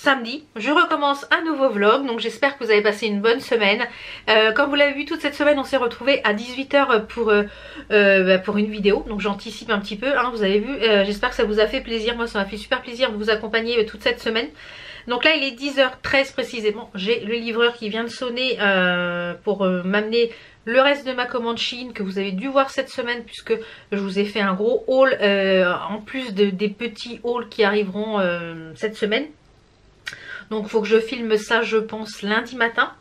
samedi, je recommence un nouveau vlog, donc j'espère que vous avez passé une bonne semaine. Comme vous l'avez vu, toute cette semaine on s'est retrouvés à 18 h pour une vidéo, donc j'anticipe un petit peu, hein, vous avez vu, j'espère que ça vous a fait plaisir, moi ça m'a fait super plaisir de vous accompagner toute cette semaine. Donc là il est 10 h 13 précisément, j'ai le livreur qui vient de sonner pour m'amener le reste de ma commande Shein que vous avez dû voir cette semaine, puisque je vous ai fait un gros haul en plus des petits hauls qui arriveront cette semaine. Donc il faut que je filme ça je pense lundi matin.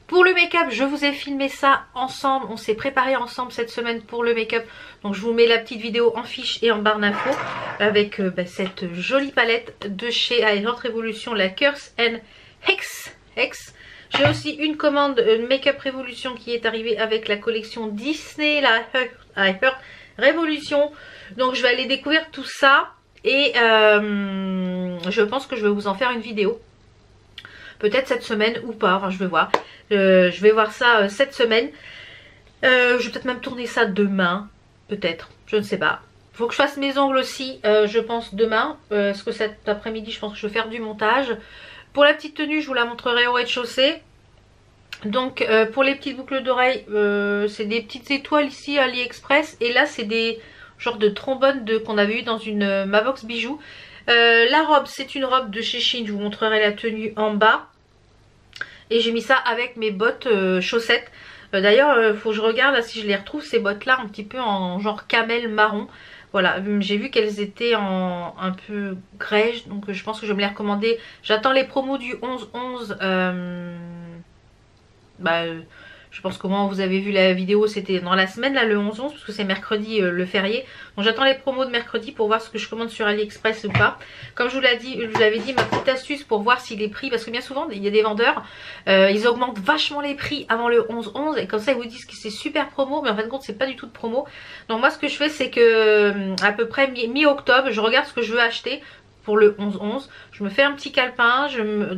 Pour le make-up, je vous ai filmé ça ensemble, on s'est préparé ensemble cette semaine pour le make-up. Donc je vous mets la petite vidéo en fiche et en barre d'infos avec cette jolie palette de chez Haute Révolution, la Curse and Hex. J'ai aussi une commande Make-up Révolution qui est arrivée avec la collection Disney, la Heart Révolution. Donc je vais aller découvrir tout ça et je pense que je vais vous en faire une vidéo. Peut-être cette semaine ou pas, enfin je vais voir. Je vais voir ça cette semaine. Je vais peut-être même tourner ça demain, peut-être, je ne sais pas. Faut que je fasse mes ongles aussi, je pense demain. Parce que cet après-midi je pense que je vais faire du montage. Pour la petite tenue je vous la montrerai au rez-de-chaussée. Donc pour les petites boucles d'oreilles, c'est des petites étoiles ici à AliExpress. Et là c'est des genres de trombones qu'on avait eu dans une Mavox bijoux. La robe c'est une robe de chez Shein, je vous montrerai la tenue en bas. Et j'ai mis ça avec mes bottes chaussettes. D'ailleurs faut que je regarde là si je les retrouve, ces bottes là un petit peu en genre camel marron. Voilà, j'ai vu qu'elles étaient un peu grèges, donc je pense que je vais me les recommander. J'attends les promos du 11-11. Je pense qu'au moment où vous avez vu la vidéo c'était dans la semaine là, le 11-11, parce que c'est mercredi le férié. Donc j'attends les promos de mercredi pour voir ce que je commande sur AliExpress ou pas. Comme je vous l'avais dit, ma petite astuce pour voir si les prix, parce que bien souvent il y a des vendeurs, ils augmentent vachement les prix avant le 11-11 et comme ça ils vous disent que c'est super promo, mais en fin de compte c'est pas du tout de promo. Donc moi ce que je fais c'est que à peu près mi-octobre je regarde ce que je veux acheter pour le 11-11, je me fais un petit calepin,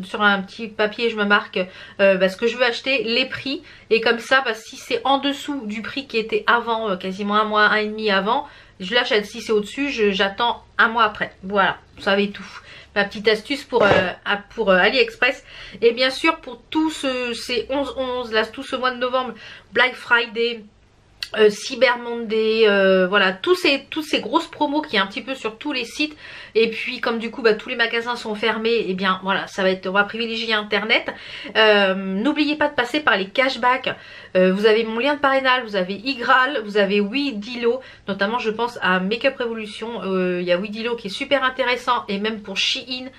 sur un petit papier je me marque ce que je veux acheter, les prix, et comme ça si c'est en dessous du prix qui était avant, quasiment un mois, un et demi avant, je l'achète. Si c'est au dessus, j'attends un mois après. Voilà, vous savez tout. Ma petite astuce pour AliExpress. Et bien sûr pour tous ces 11-11 là, tout ce mois de novembre, Black Friday, Cyber Monday, voilà, tous ces grosses promos qui est un petit peu sur tous les sites. Et puis comme du coup tous les magasins sont fermés, et bien voilà, on va privilégier internet. N'oubliez pas de passer par les cashbacks. Vous avez mon lien de parrainage, vous avez Igral, vous avez Widilo, notamment je pense à Make-up Révolution. Il y a Widilo qui est super intéressant, et même pour Shein.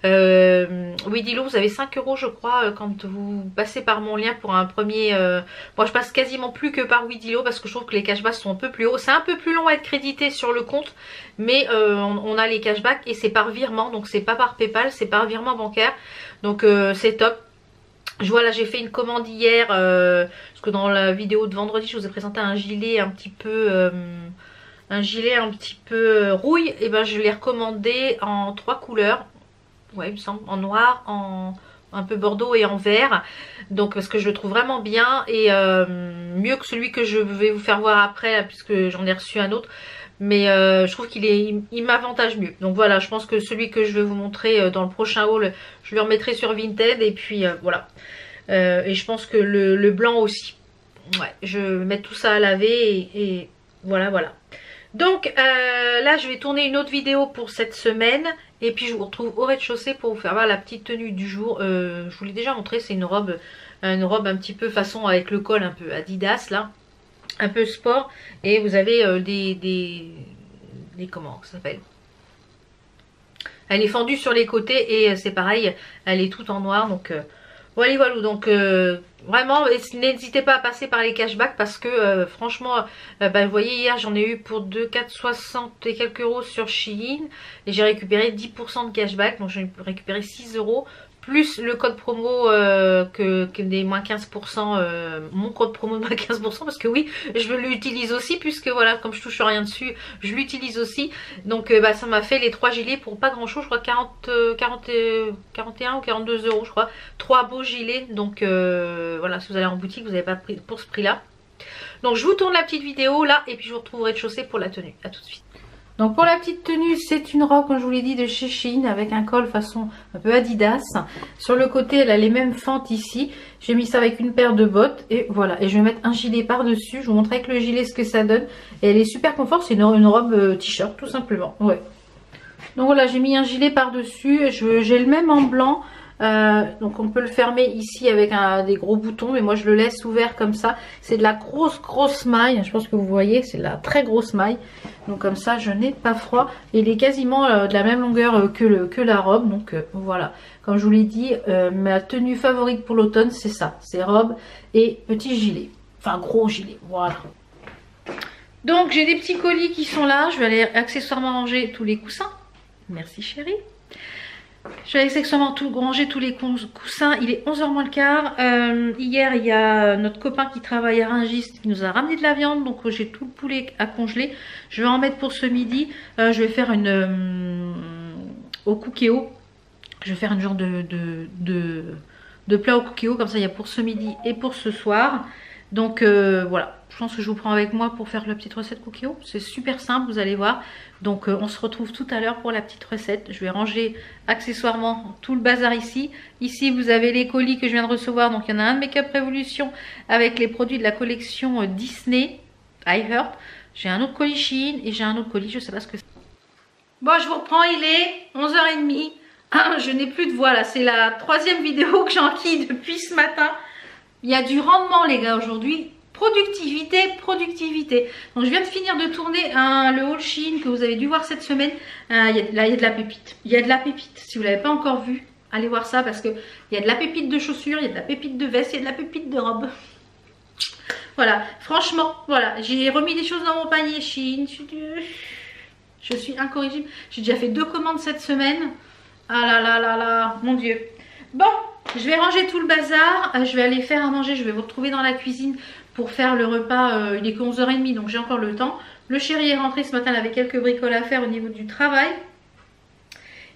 Widilo, vous avez 5 € je crois quand vous passez par mon lien pour un premier. Moi je passe quasiment plus que par Widilo parce que je trouve que les cashbacks sont un peu plus hauts. C'est un peu plus long à être crédité sur le compte, mais on a les cashbacks et c'est par virement, donc c'est pas par PayPal, c'est par virement bancaire, donc c'est top. Je vois là j'ai fait une commande hier parce que dans la vidéo de vendredi je vous ai présenté un gilet un petit peu rouille, et ben je l'ai recommandé en 3 couleurs. Ouais, il me semble, en noir, en un peu bordeaux et en vert. Donc parce que je le trouve vraiment bien et mieux que celui que je vais vous faire voir après, puisque j'en ai reçu un autre. Mais je trouve il m'avantage mieux. Donc voilà, je pense que celui que je vais vous montrer dans le prochain haul, je le remettrai sur Vinted. Et puis voilà. Et je pense que le blanc aussi. Ouais, je vais mettre tout ça à laver et voilà. Donc là je vais tourner une autre vidéo pour cette semaine. Et puis je vous retrouve au rez-de-chaussée pour vous faire voir la petite tenue du jour. Je vous l'ai déjà montré, c'est une robe un petit peu façon avec le col un peu Adidas là. Un peu sport. Et vous avez des comment ça s'appelle, elle est fendue sur les côtés et c'est pareil, elle est toute en noir. Donc voilà. Donc vraiment n'hésitez pas à passer par les cashbacks parce que franchement vous voyez hier j'en ai eu pour 2, 4, 60 et quelques euros sur Shein et j'ai récupéré 10% de cashback, donc j'ai récupéré 6 € plus le code promo que des moins 15%, mon code promo de moins 15%, parce que oui je l'utilise aussi, puisque voilà comme je touche rien dessus je l'utilise aussi. Donc ça m'a fait les 3 gilets pour pas grand chose, je crois 41 ou 42 € je crois, 3 beaux gilets. Donc voilà, si vous allez en boutique vous n'avez pas pris pour ce prix là. Donc je vous tourne la petite vidéo là et puis je vous retrouve au rez-de-chaussée pour la tenue. A tout de suite. Donc pour la petite tenue, c'est une robe, comme je vous l'ai dit, de chez Shein avec un col façon un peu Adidas. Sur le côté, elle a les mêmes fentes ici. J'ai mis ça avec une paire de bottes et voilà. Et je vais mettre un gilet par-dessus. Je vous montre avec le gilet ce que ça donne. Et elle est super confort, c'est une robe t-shirt tout simplement. Ouais. Donc voilà, j'ai mis un gilet par-dessus. J'ai le même en blanc. Donc on peut le fermer ici avec des gros boutons, mais moi je le laisse ouvert comme ça. C'est de la grosse maille, je pense que vous voyez, c'est de la très grosse maille. Donc comme ça je n'ai pas froid. Et il est quasiment de la même longueur que la robe. Donc voilà, comme je vous l'ai dit, ma tenue favorite pour l'automne c'est ça, c'est robe et petit gilet, enfin gros gilet, voilà. Donc j'ai des petits colis qui sont là, je vais aller accessoirement ranger tous les coussins. Merci chérie. Je vais accessoirement ranger tous les coussins. Il est 11h moins le quart. Hier, il y a notre copain qui travaille à Rungis qui nous a ramené de la viande. Donc, j'ai tout le poulet à congeler. Je vais en mettre pour ce midi. Je vais faire au cookéo. Je vais faire une genre de plat au cookéo. Comme ça, il y a pour ce midi et pour ce soir. Donc, voilà. Je pense que je vous prends avec moi pour faire la petite recette cookéo. C'est super simple, vous allez voir. Donc on se retrouve tout à l'heure pour la petite recette. Je vais ranger accessoirement tout le bazar ici. Ici vous avez les colis que je viens de recevoir. Donc il y en a un de Make Up Revolution avec les produits de la collection Disney iHeart. J'ai un autre colis Shein et j'ai un autre colis, je sais pas ce que c'est. Bon, je vous reprends, il est 11h30. Je n'ai plus de voix là, c'est la 3e vidéo que j'enquille depuis ce matin. Il y a du rendement les gars aujourd'hui. Productivité. Donc je viens de finir de tourner le haul Shein que vous avez dû voir cette semaine. Là il y a de la pépite. Il y a de la pépite. Si vous ne l'avez pas encore vu, allez voir ça parce qu'il y a de la pépite de chaussures, il y a de la pépite de veste, il y a de la pépite de robe. Voilà, franchement, voilà. J'ai remis des choses dans mon panier Shein. Je suis incorrigible. J'ai déjà fait 2 commandes cette semaine. Ah là, mon Dieu. Bon, je vais ranger tout le bazar. Je vais aller faire à manger. Je vais vous retrouver dans la cuisine pour faire le repas. Il est que 11h30 donc j'ai encore le temps. Le chéri est rentré ce matin, il avait quelques bricoles à faire au niveau du travail.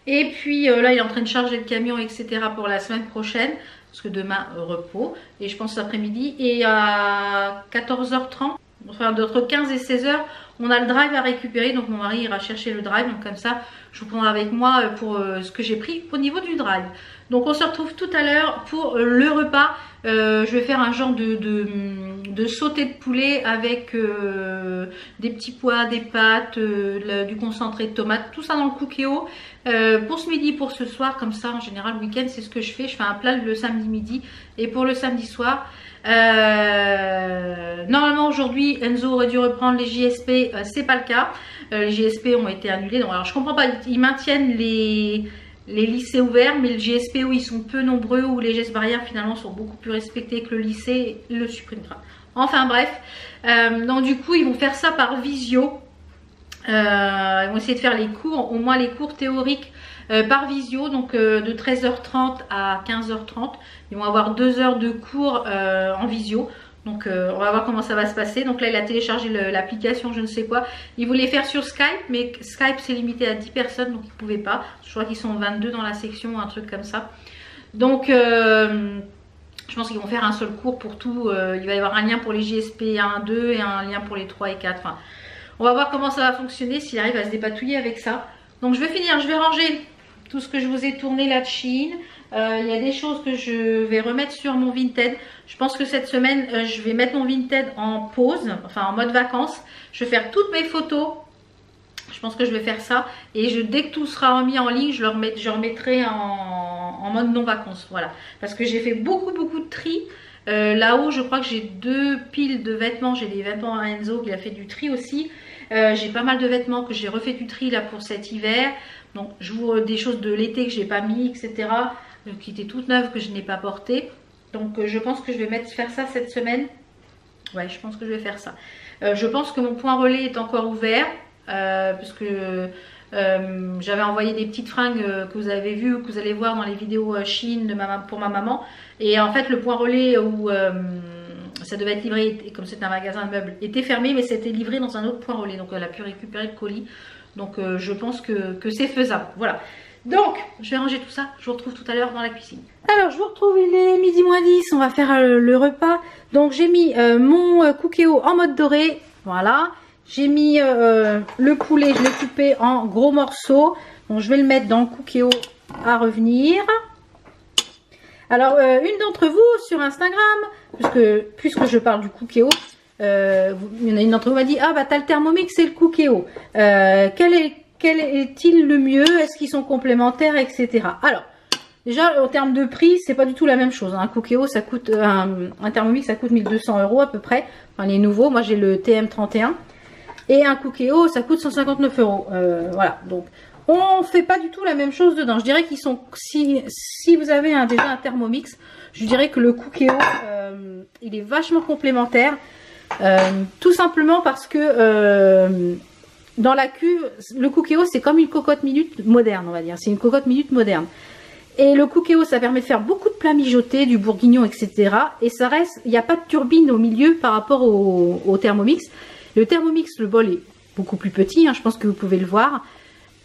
Et puis là il est en train de charger le camion etc. pour la semaine prochaine. Parce que demain repos. Et je pense cet après-midi. Et à 14h30, enfin entre 15 et 16h, on a le drive à récupérer. Donc mon mari ira chercher le drive. Donc comme ça je vous prendrai avec moi pour ce que j'ai pris au niveau du drive. Donc on se retrouve tout à l'heure pour le repas. Je vais faire un genre de sauté de poulet avec des petits pois, des pâtes, du concentré de tomate, tout ça dans le cookéo. Pour ce midi, pour ce soir, comme ça en général le week-end c'est ce que je fais. Je fais un plat le samedi midi et pour le samedi soir. Normalement aujourd'hui Enzo aurait dû reprendre les JSP, c'est pas le cas. Les JSP ont été annulés. Donc, alors je comprends pas, ils maintiennent les lycées ouverts, mais le GSP où ils sont peu nombreux, où les gestes barrières finalement sont beaucoup plus respectés que le lycée, le supprimera. Enfin bref, donc du coup ils vont faire ça par visio. Ils vont essayer de faire les cours, au moins les cours théoriques par visio, donc de 13h30 à 15h30. Ils vont avoir 2 heures de cours en visio. Donc on va voir comment ça va se passer. Donc là il a téléchargé l'application je ne sais quoi. Il voulait faire sur Skype, mais Skype c'est limité à 10 personnes donc il ne pouvait pas. Je crois qu'ils sont 22 dans la section, un truc comme ça. Donc je pense qu'ils vont faire un seul cours pour tout. Il va y avoir un lien pour les JSP 1, 2 et un lien pour les 3 et 4. Enfin, on va voir comment ça va fonctionner, s'il arrive à se dépatouiller avec ça. Donc je vais finir, je vais ranger tout ce que je vous ai tourné là de Shein. Il y a des choses que je vais remettre sur mon Vinted. Je pense que cette semaine je vais mettre mon Vinted en pause, enfin en mode vacances. Je vais faire toutes mes photos. Je pense que je vais faire ça. Et dès que tout sera remis en ligne, je remettrai en mode non vacances. Voilà. Parce que j'ai fait beaucoup de tri. Là-haut je crois que j'ai 2 piles de vêtements. J'ai des vêtements à Enzo qui a fait du tri aussi. J'ai pas mal de vêtements que j'ai refait du tri là pour cet hiver. Donc je vous des choses de l'été que j'ai pas mis, etc. Qui étaient toutes neuves que je n'ai pas portées. Donc je pense que je vais faire ça cette semaine. Ouais, je pense que je vais faire ça. Je pense que mon point relais est encore ouvert. Parce que j'avais envoyé des petites fringues que vous avez vues, que vous allez voir dans les vidéos Shein pour ma maman. Et en fait le point relais où ça devait être livré, comme c'est un magasin de meubles, était fermé, mais c'était livré dans un autre point relais. Donc elle a pu récupérer le colis. Donc je pense que c'est faisable. Voilà. Donc je vais ranger tout ça. Je vous retrouve tout à l'heure dans la cuisine. Alors je vous retrouve, il est midi moins 10. On va faire le repas. Donc j'ai mis mon cookéo en mode doré. Voilà. j'ai mis le poulet, je l'ai coupé en gros morceaux. Donc je vais le mettre dans le Cookéo à revenir. Alors une d'entre vous sur Instagram, puisque je parle du Cookéo, il y en a une d'entre vous m'a dit, ah bah t'as le Thermomix et le Cookéo. Quel est-il le mieux? Est-ce qu'ils sont complémentaires, etc. Alors, déjà en termes de prix, c'est pas du tout la même chose. Un Cookéo, ça coûte un Thermomix, ça coûte 1200 € à peu près. Enfin les nouveaux, moi j'ai le TM31. Et un Cookéo, ça coûte 159 €. Voilà, donc on fait pas du tout la même chose dedans. Je dirais qu'ils sont, si vous avez déjà un Thermomix, je dirais que le Cookéo, il est vachement complémentaire. Tout simplement parce que dans la cuve, le Cookéo c'est comme une cocotte minute moderne, on va dire. C'est une cocotte minute moderne. Et le Cookéo, ça permet de faire beaucoup de plats mijotés, du bourguignon, etc. Et ça reste, il n'y a pas de turbine au milieu par rapport au Thermomix. Le Thermomix, le bol est beaucoup plus petit, hein, je pense que vous pouvez le voir.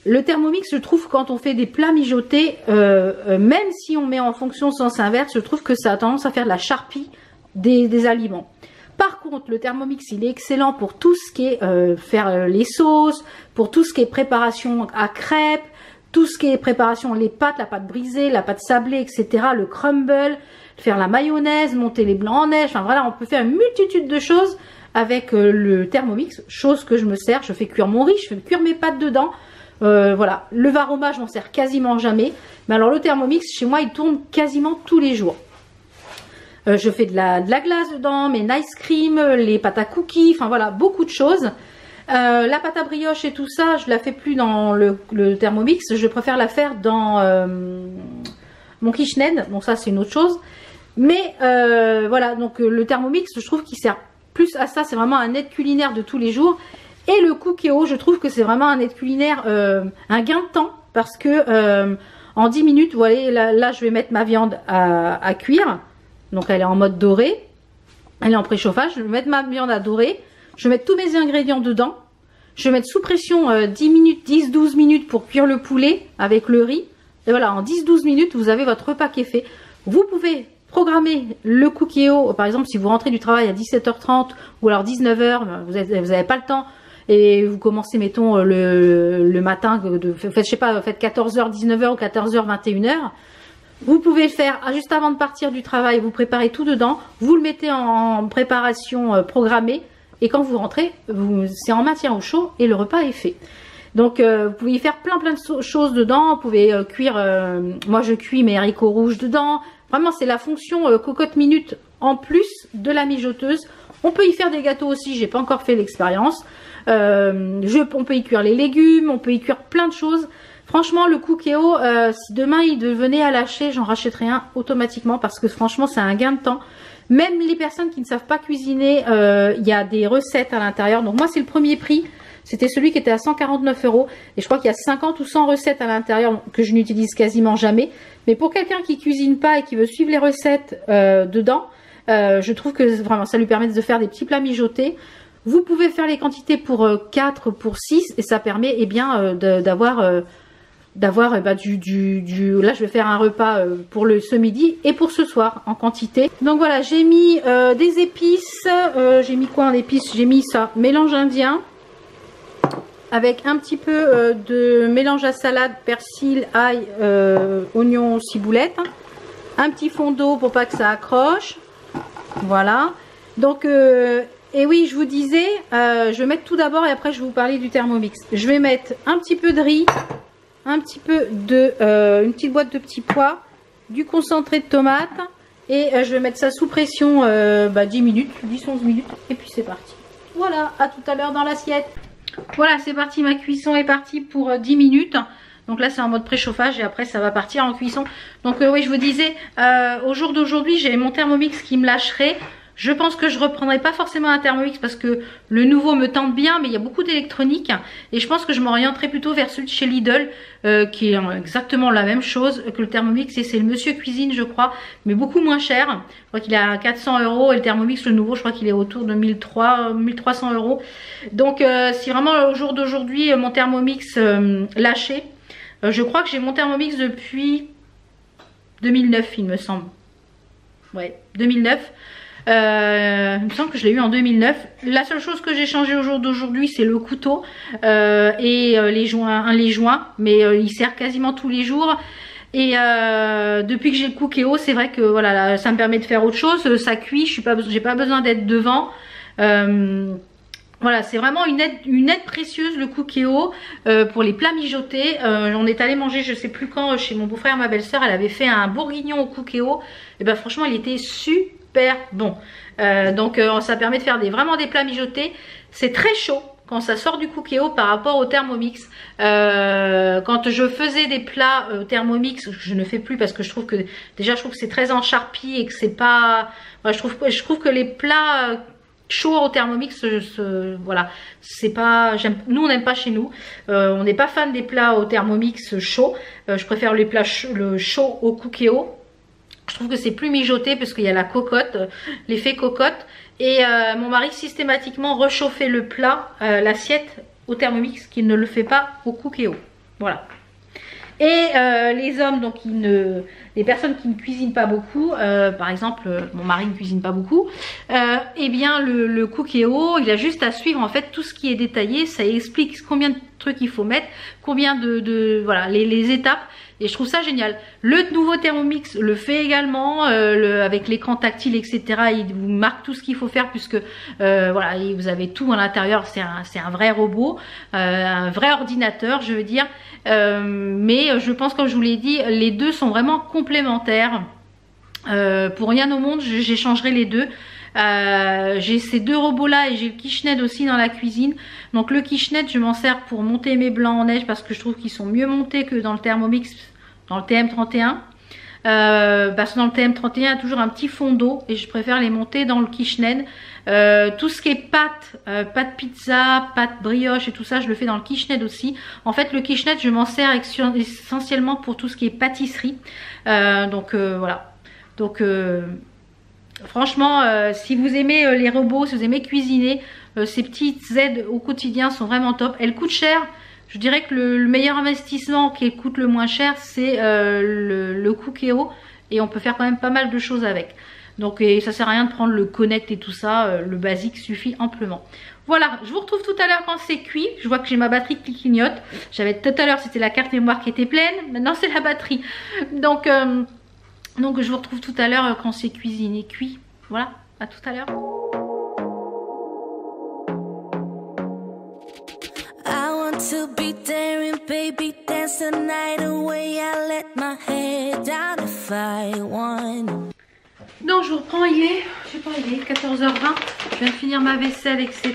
Le Thermomix, je trouve, quand on fait des plats mijotés, même si on met en fonction sens inverse, je trouve que ça a tendance à faire de la charpie des aliments. Par contre, le Thermomix, il est excellent pour tout ce qui est faire les sauces, pour tout ce qui est préparation à crêpes, tout ce qui est préparation, les pâtes, la pâte brisée, la pâte sablée, etc., le crumble, faire la mayonnaise, monter les blancs en neige, enfin voilà, on peut faire une multitude de choses avec le Thermomix, chose que je me sers, je fais cuire mon riz, je fais cuire mes pâtes dedans, voilà, le Varoma, je m'en sers quasiment jamais, mais alors le Thermomix, chez moi, il tourne quasiment tous les jours. Je fais de la glace dedans, mes ice cream, les pâtes à cookies, enfin voilà, beaucoup de choses. La pâte à brioche et tout ça, je la fais plus dans le Thermomix, je préfère la faire dans mon KitchenAid, bon ça c'est une autre chose. Mais voilà, donc le Thermomix, je trouve qu'il sert plus à ça, c'est vraiment un aide culinaire de tous les jours. Et le Cookéo, je trouve que c'est vraiment un aide culinaire, un gain de temps, parce que en 10 minutes, vous voyez, là je vais mettre ma viande à cuire. Donc elle est en mode doré, elle est en préchauffage, je vais mettre ma viande à dorer, je vais mettre tous mes ingrédients dedans, je vais mettre sous pression 10 minutes, 10-12 minutes pour cuire le poulet avec le riz. Et voilà, en 10-12 minutes, vous avez votre repas qui est fait. Vous pouvez programmer le Cookéo, par exemple si vous rentrez du travail à 17h30 ou alors 19h, vous n'avez pas le temps et vous commencez mettons le matin, je sais pas, faites 14h, 19h ou 14h, 21h. Vous pouvez le faire juste avant de partir du travail, vous préparez tout dedans, vous le mettez en préparation programmée et quand vous rentrez, c'est en maintien au chaud et le repas est fait. Donc vous pouvez y faire plein de choses dedans, vous pouvez cuire, moi je cuis mes haricots rouges dedans, vraiment c'est la fonction cocotte minute en plus de la mijoteuse. On peut y faire des gâteaux aussi, j'ai pas encore fait l'expérience, on peut y cuire les légumes, on peut y cuire plein de choses. Franchement, le Cookéo, si demain il devenait à lâcher, j'en rachèterais un automatiquement parce que franchement, c'est un gain de temps. Même les personnes qui ne savent pas cuisiner, il y a des recettes à l'intérieur. Donc moi, c'est le premier prix. C'était celui qui était à 149 €. Et je crois qu'il y a 50 ou 100 recettes à l'intérieur que je n'utilise quasiment jamais. Mais pour quelqu'un qui cuisine pas et qui veut suivre les recettes dedans, je trouve que vraiment ça lui permet de faire des petits plats mijotés. Vous pouvez faire les quantités pour 4, pour 6 et ça permet eh bien d'avoir là je vais faire un repas pour ce midi et pour ce soir en quantité. Donc voilà, j'ai mis des épices, j'ai mis quoi en épices? J'ai mis ça, mélange indien avec un petit peu de mélange à salade, persil, ail, oignon, ciboulette, un petit fond d'eau pour pas que ça accroche. Voilà, donc et oui, je vous disais, je vais mettre tout d'abord et après je vais vous parler du Thermomix. Je vais mettre un petit peu de riz, un petit peu de une petite boîte de petits pois, du concentré de tomate et je vais mettre ça sous pression 10 minutes, 10-11 minutes et puis c'est parti. Voilà, à tout à l'heure dans l'assiette. Voilà, c'est parti, ma cuisson est partie pour 10 minutes. Donc là c'est en mode préchauffage et après ça va partir en cuisson. Donc oui, je vous disais, au jour d'aujourd'hui j'ai mon Thermomix qui me lâcherait. Je pense que je reprendrai pas forcément un Thermomix parce que le nouveau me tente bien, mais il y a beaucoup d'électronique et je pense que je m'orienterai plutôt vers celui de chez Lidl qui est exactement la même chose que le Thermomix et c'est le Monsieur Cuisine je crois, mais beaucoup moins cher. Je crois qu'il est à 400 € et le Thermomix le nouveau je crois qu'il est autour de 1300 €. Donc si vraiment au jour d'aujourd'hui mon Thermomix lâché, je crois que j'ai mon Thermomix depuis 2009 il me semble. Ouais, 2009. Il me semble que je l'ai eu en 2009. La seule chose que j'ai changé au jour d'aujourd'hui, c'est le couteau et les joints. Mais il sert quasiment tous les jours. Et depuis que j'ai le Cookéo, c'est vrai que voilà, là, ça me permet de faire autre chose. Ça cuit, j'ai pas besoin d'être devant. Voilà, c'est vraiment une aide précieuse le Cookéo pour les plats mijotés. On est allé manger, je sais plus quand, chez mon beau-frère, ma belle-sœur, elle avait fait un bourguignon au Cookéo. Et ben franchement, il était super bon. Donc ça permet de faire vraiment des plats mijotés. C'est très chaud quand ça sort du Cookéo par rapport au Thermomix. Quand je faisais des plats Thermomix, je ne fais plus parce que je trouve que déjà je trouve que c'est très encharpi et que c'est pas. Voilà, je trouve que les plats chaud au Thermomix, voilà, c'est pas, nous on n'aime pas chez nous, on n'est pas fan des plats au Thermomix chaud, je préfère les plats chaud au Cookéo. Je trouve que c'est plus mijoté parce qu'il y a la cocotte, l'effet cocotte, et mon mari systématiquement rechauffait le plat, l'assiette au Thermomix, qu'il ne le fait pas au Cookéo. Voilà. Et les hommes, donc les personnes qui ne cuisinent pas beaucoup, par exemple mon mari ne cuisine pas beaucoup, eh bien le Cookéo, il a juste à suivre en fait tout ce qui est détaillé, ça explique combien de trucs il faut mettre, combien voilà, les étapes. Et je trouve ça génial. Le nouveau Thermomix le fait également, avec l'écran tactile, etc. Il vous marque tout ce qu'il faut faire puisque voilà, vous avez tout à l'intérieur. C'est un vrai robot, un vrai ordinateur, je veux dire. Mais je pense, comme je vous l'ai dit, les deux sont vraiment complémentaires. Pour rien au monde, j'échangerai les deux. J'ai ces deux robots là et j'ai le KitchenAid aussi dans la cuisine. Donc le KitchenAid, je m'en sers pour monter mes blancs en neige parce que je trouve qu'ils sont mieux montés que dans le Thermomix, dans le TM31. Parce que dans le TM31 il y a toujours un petit fond d'eau et je préfère les monter dans le KitchenAid. Tout ce qui est pâte pizza, pâte brioche et tout ça, je le fais dans le KitchenAid aussi. En fait le KitchenAid, je m'en sers essentiellement pour tout ce qui est pâtisserie. Donc voilà. Donc franchement, si vous aimez les robots, si vous aimez cuisiner, ces petites aides au quotidien sont vraiment top. Elles coûtent cher. Je dirais que le meilleur investissement qui coûte le moins cher, c'est le Cookéo. Et on peut faire quand même pas mal de choses avec. Donc ça sert à rien de prendre le Connect et tout ça. Le basique suffit amplement. Voilà, je vous retrouve tout à l'heure quand c'est cuit. Je vois que j'ai ma batterie qui clignote. J'avais tout à l'heure, c'était la carte mémoire qui était pleine. Maintenant, c'est la batterie. Donc je vous retrouve tout à l'heure quand c'est cuisiné, cuit. Voilà, à tout à l'heure. To be daring, baby, dance the night away. I let my head down if I want. Donc je vous reprends, il est 14h20. Je viens de finir ma vaisselle, etc.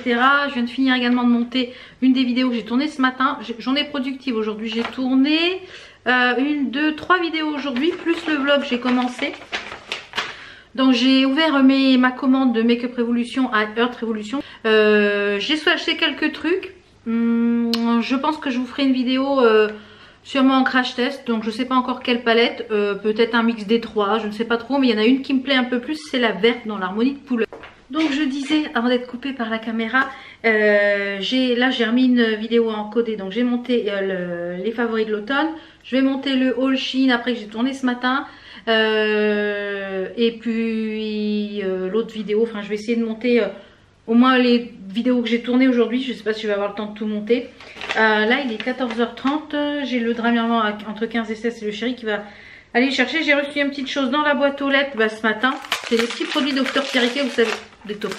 Je viens de finir également de monter une des vidéos que j'ai tournées ce matin. J'en ai productive aujourd'hui. J'ai tourné 1, 2, 3 vidéos aujourd'hui, plus le vlog j'ai commencé. Donc j'ai ouvert ma commande de Make Up Revolution à Earth Revolution. J'ai acheté quelques trucs. Je pense que je vous ferai une vidéo sûrement en crash test. Donc je sais pas encore quelle palette, peut-être un mix des trois, je ne sais pas trop. Mais il y en a une qui me plaît un peu plus, c'est la verte dans l'harmonie de couleur. Donc je disais, avant d'être coupée par la caméra, là j'ai remis une vidéo encodée. Donc j'ai monté les favoris de l'automne. Je vais monter le haul Shein après que j'ai tourné ce matin. Et puis l'autre vidéo, enfin je vais essayer de monter au moins les vidéos que j'ai tournées aujourd'hui. Je ne sais pas si je vais avoir le temps de tout monter. Là il est 14h30. J'ai le drap maman entre 15 et 16. C'est le chéri qui va aller chercher. J'ai reçu une petite chose dans la boîte aux lettres ce matin. C'est les petits produits Dr Pierre Rico. Vous savez, Dr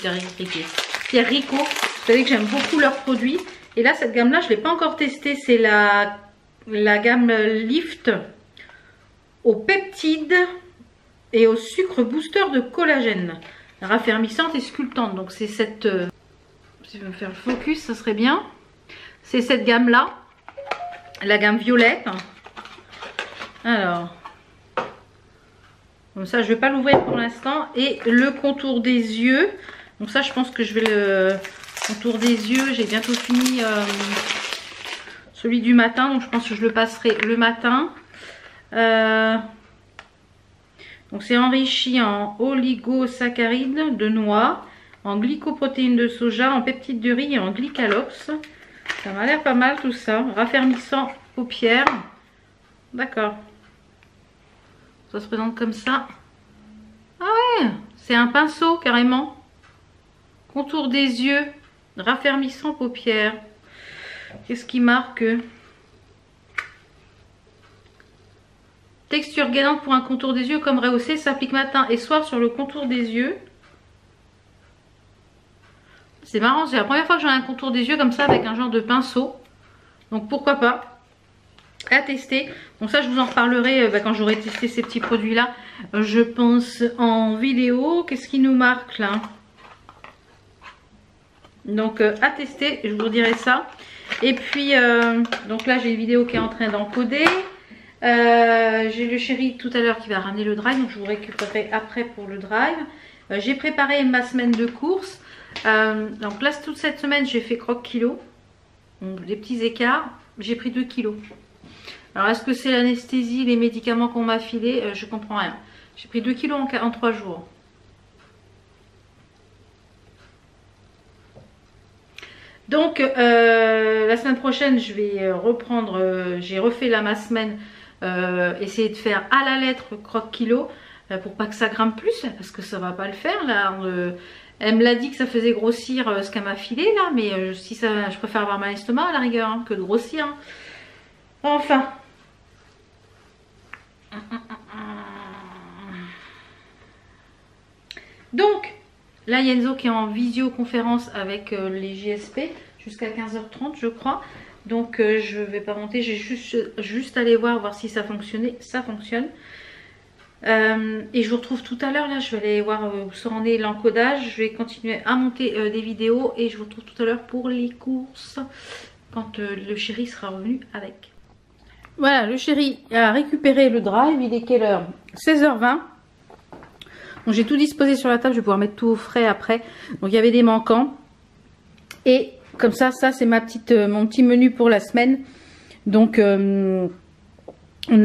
Pierre Rico. Vous savez que j'aime beaucoup leurs produits. Et là cette gamme là je ne l'ai pas encore testée. C'est la gamme Lift aux peptides et au sucre booster de collagène, raffermissante et sculptante. Donc c'est cette, si je veux me faire le focus, ça serait bien. C'est cette gamme là, la gamme violette. Alors, comme ça je vais pas l'ouvrir pour l'instant. Et le contour des yeux. Donc ça je pense que je vais le contour des yeux. J'ai bientôt fini celui du matin, donc je pense que je le passerai le matin. Donc c'est enrichi en oligosaccharides de noix, en glycoprotéines de soja, en peptides de riz et en glycalox. Ça m'a l'air pas mal tout ça. Raffermissant paupières. D'accord. Ça se présente comme ça. Ah ouais, C'est un pinceau carrément. Contour des yeux, raffermissant paupières. Qu'est-ce qui marque? Texture gainante pour un contour des yeux comme rehaussé, s'applique matin et soir sur le contour des yeux. C'est marrant, c'est la première fois que j'ai un contour des yeux comme ça avec un genre de pinceau. Donc pourquoi pas, à tester. Bon ça je vous en reparlerai quand j'aurai testé ces petits produits là, je pense en vidéo. Qu'est-ce qui nous marque là? Donc à tester, je vous dirai ça. Et puis donc là j'ai une vidéo qui est en train d'encoder. J'ai le chéri tout à l'heure qui va ramener le drive, donc je vous récupérerai après pour le drive. J'ai préparé ma semaine de course. Donc là toute cette semaine j'ai fait croque kilo. Donc, des petits écarts. J'ai pris 2 kilos. Alors est-ce que c'est l'anesthésie, les médicaments qu'on m'a filés? Je comprends rien. J'ai pris 2 kilos en 3 jours. Donc la semaine prochaine je vais reprendre, j'ai refait là ma semaine, essayer de faire à la lettre croque kilo pour pas que ça grimpe plus parce que ça va pas le faire là. Elle me l'a dit que ça faisait grossir ce qu'elle m'a filé là, mais si ça, je préfère avoir mal estomac à la rigueur hein, que de grossir. Hein. Enfin. Donc là Yenzo qui est en visioconférence avec les JSP jusqu'à 15h30 je crois. Donc je vais pas monter, j'ai juste aller voir si ça fonctionnait. Ça fonctionne. Et je vous retrouve tout à l'heure là, je vais aller voir où ça en est l'encodage. Je vais continuer à monter des vidéos et je vous retrouve tout à l'heure pour les courses quand le chéri sera revenu avec. Voilà, le chéri a récupéré le drive, il est quelle heure? 16h20. Donc j'ai tout disposé sur la table, je vais pouvoir mettre tout au frais après. Donc il y avait des manquants. Et comme ça c'est ma mon petit menu pour la semaine. Donc on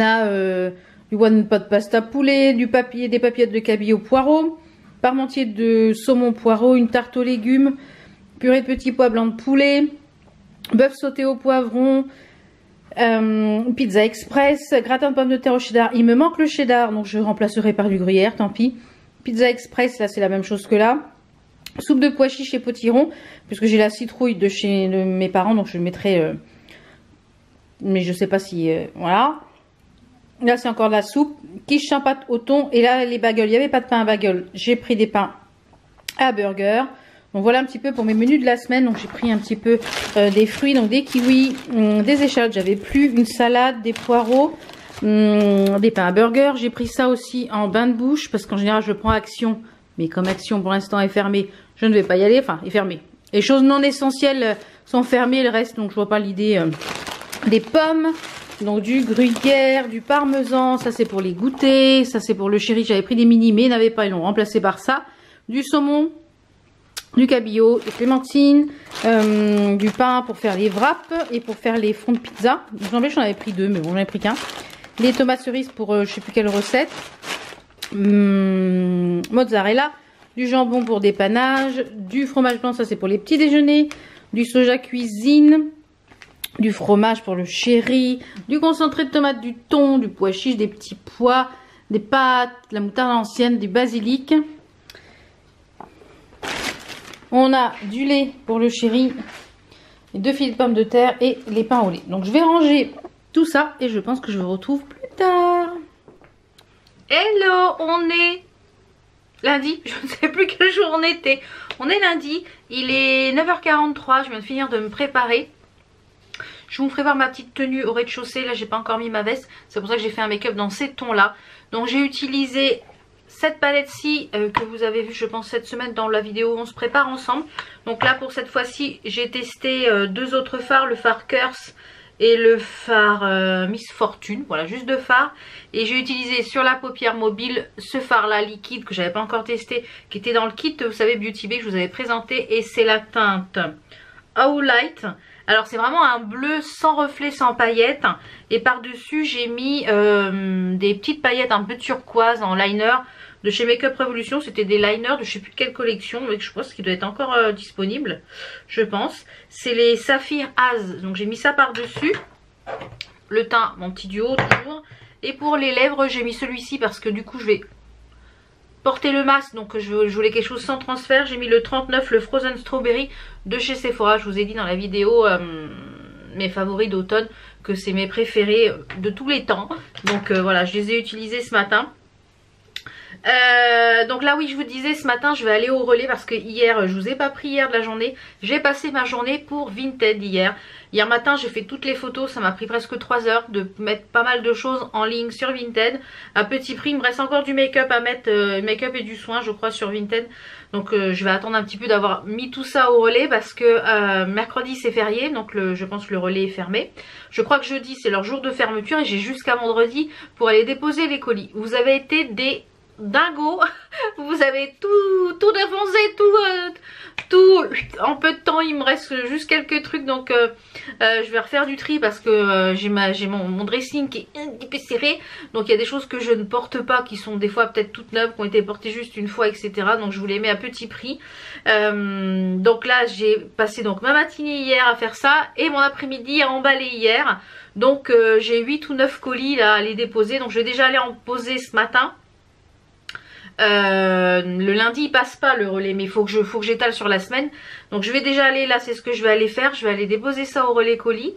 a du one pot pasta poulet, des papillettes de cabillaud poireau, parmentier de saumon poireau, une tarte aux légumes, purée de petits pois blancs de poulet, bœuf sauté au poivron, pizza express, gratin de pommes de terre au cheddar. Il me manque le cheddar, donc je remplacerai par du gruyère, tant pis. Pizza express, là c'est la même chose que là. Soupe de pois chiches et potiron, puisque j'ai la citrouille de chez mes parents, donc je le mettrai. Mais je sais pas si... voilà. Là c'est encore de la soupe. Quiche sans pâte au thon. Et là les bagels, il n'y avait pas de pain à bagels. J'ai pris des pains à burger. Donc voilà un petit peu pour mes menus de la semaine. Donc j'ai pris un petit peu des fruits, donc des kiwis, des échalotes. J'avais plus une salade, des poireaux. Des pains à burger, j'ai pris ça aussi en bain de bouche parce qu'en général je prends Action, mais comme Action pour l'instant est fermée, je ne vais pas y aller, enfin est fermée. Les choses non essentielles sont fermées, le reste, donc je vois pas l'idée. Des pommes, donc du gruyère, du parmesan, ça c'est pour les goûter, ça c'est pour le chéri, j'avais pris des mini mais ils n'avaient pas, ils l'ont remplacé par ça. Du saumon, du cabillaud, des clémentines, du pain pour faire les wraps et pour faire les fonds de pizza. J'en avais pris 2, mais bon j'en ai pris qu'un. Les tomates cerises pour je sais plus quelle recette. Mozzarella. Du jambon pour dépannage. Du fromage blanc, ça c'est pour les petits déjeuners. Du soja cuisine. Du fromage pour le chéri. Du concentré de tomate, du thon, du pois chiche, des petits pois. Des pâtes, de la moutarde ancienne, du basilic. On a du lait pour le chéri. 2 filets de pommes de terre et les pains au lait. Donc je vais ranger tout ça et je pense que je vous retrouve plus tard. Hello, on est lundi, je ne sais plus quel jour on était. On est lundi, il est 9h43, je viens de finir de me préparer. Je vous ferai voir ma petite tenue au rez-de-chaussée, là j'ai pas encore mis ma veste. C'est pour ça que j'ai fait un make-up dans ces tons là. Donc j'ai utilisé cette palette-ci que vous avez vu je pense cette semaine dans la vidéo où on se prépare ensemble. Donc là pour cette fois-ci j'ai testé 2 autres fards, le fard Curse et le fard Miss Fortune, voilà juste 2 fards. Et j'ai utilisé sur la paupière mobile ce fard là liquide que j'avais pas encore testé, qui était dans le kit vous savez Beauty Bay que je vous avais présenté, et c'est la teinte How Light. Alors c'est vraiment un bleu sans reflet, sans paillettes, et par dessus j'ai mis des petites paillettes un peu turquoise en liner de chez Makeup Revolution. C'était des liners de je sais plus quelle collection, mais je pense qu'il doit être encore disponible, je pense. C'est les Saphir Az, donc j'ai mis ça par dessus. Le teint, mon petit duo toujours. Et pour les lèvres j'ai mis celui-ci parce que du coup je vais porter le masque, donc je voulais quelque chose sans transfert. J'ai mis le 39, le Frozen Strawberry de chez Sephora. Je vous ai dit dans la vidéo mes favoris d'automne, que c'est mes préférés de tous les temps. Donc voilà, je les ai utilisés ce matin. Donc là oui, je vous disais, ce matin je vais aller au relais parce que hier je vous ai pas pris hier de la journée. J'ai passé ma journée pour Vinted hier. Hier matin j'ai fait toutes les photos, ça m'a pris presque 3 heures de mettre pas mal de choses en ligne sur Vinted à petit prix. Il me reste encore du make-up à mettre, make-up et du soin je crois sur Vinted. Donc je vais attendre un petit peu d'avoir mis tout ça au relais parce que mercredi c'est férié, donc je pense que le relais est fermé. Je crois que jeudi c'est leur jour de fermeture et j'ai jusqu'à vendredi pour aller déposer les colis. Vous avez été des dingo, vous avez tout défoncé, tout en peu de temps. Il me reste juste quelques trucs, donc je vais refaire du tri parce que j'ai mon dressing qui est un petit peu serré, donc il y a des choses que je ne porte pas qui sont des fois peut-être toutes neuves, qui ont été portées juste une fois, etc. Donc je vous les mets à petit prix. Donc là j'ai passé donc ma matinée hier à faire ça et mon après-midi à emballer hier. Donc j'ai 8 ou 9 colis là à les déposer, donc je vais déjà aller en poser ce matin. Le lundi il passe pas le relais, mais il faut que j'étale sur la semaine. Donc je vais déjà aller là, c'est ce que je vais aller faire. Je vais aller déposer ça au relais colis.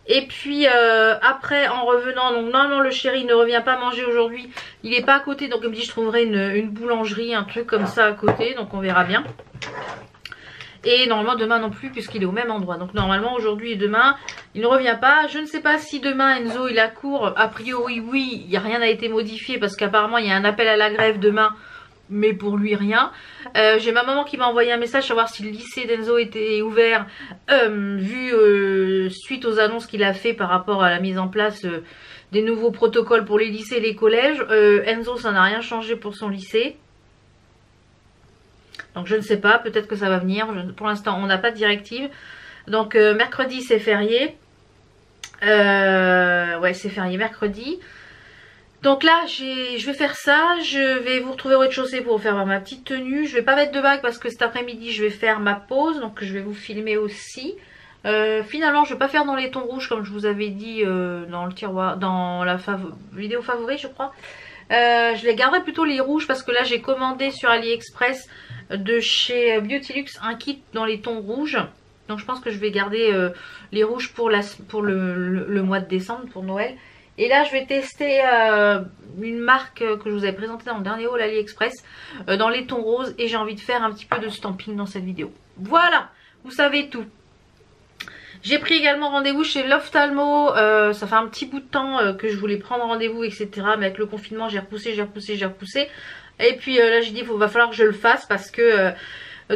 Et puis après en revenant, donc non le chéri ne revient pas manger aujourd'hui. Il est pas à côté, donc il me dit je trouverai une boulangerie, un truc comme ça à côté. Donc on verra bien. Et normalement demain non plus puisqu'il est au même endroit. Donc normalement aujourd'hui et demain il ne revient pas. Je ne sais pas si demain Enzo il a cours. A priori oui, il n'y a rien n'a été modifié parce qu'apparemment il y a un appel à la grève demain. Mais pour lui rien. J'ai ma maman qui m'a envoyé un message savoir si le lycée d'Enzo était ouvert. Suite aux annonces qu'il a fait par rapport à la mise en place des nouveaux protocoles pour les lycées et les collèges. Enzo ça n'a rien changé pour son lycée. Donc je ne sais pas, peut-être que ça va venir. Pour l'instant on n'a pas de directive. Donc mercredi c'est férié. Ouais c'est férié mercredi. Donc là je vais faire ça. Je vais vous retrouver au rez-de-chaussée pour faire ma petite tenue. Je vais pas mettre de bague parce que cet après-midi je vais faire ma pause. Donc je vais vous filmer aussi. Finalement je vais pas faire dans les tons rouges comme je vous avais dit dans le tiroir, dans la vidéo favori je crois. Je les garderai plutôt les rouges parce que là j'ai commandé sur AliExpress de chez Beautylux un kit dans les tons rouges. Donc je pense que je vais garder les rouges pour le mois de décembre, pour Noël. Et là je vais tester une marque que je vous avais présentée dans le dernier haul AliExpress dans les tons roses. Et j'ai envie de faire un petit peu de stamping dans cette vidéo. Voilà, vous savez tout. J'ai pris également rendez-vous chez l'ophtalmo, ça fait un petit bout de temps que je voulais prendre rendez-vous etc. Mais avec le confinement j'ai repoussé. Et puis là j'ai dit va falloir que je le fasse parce que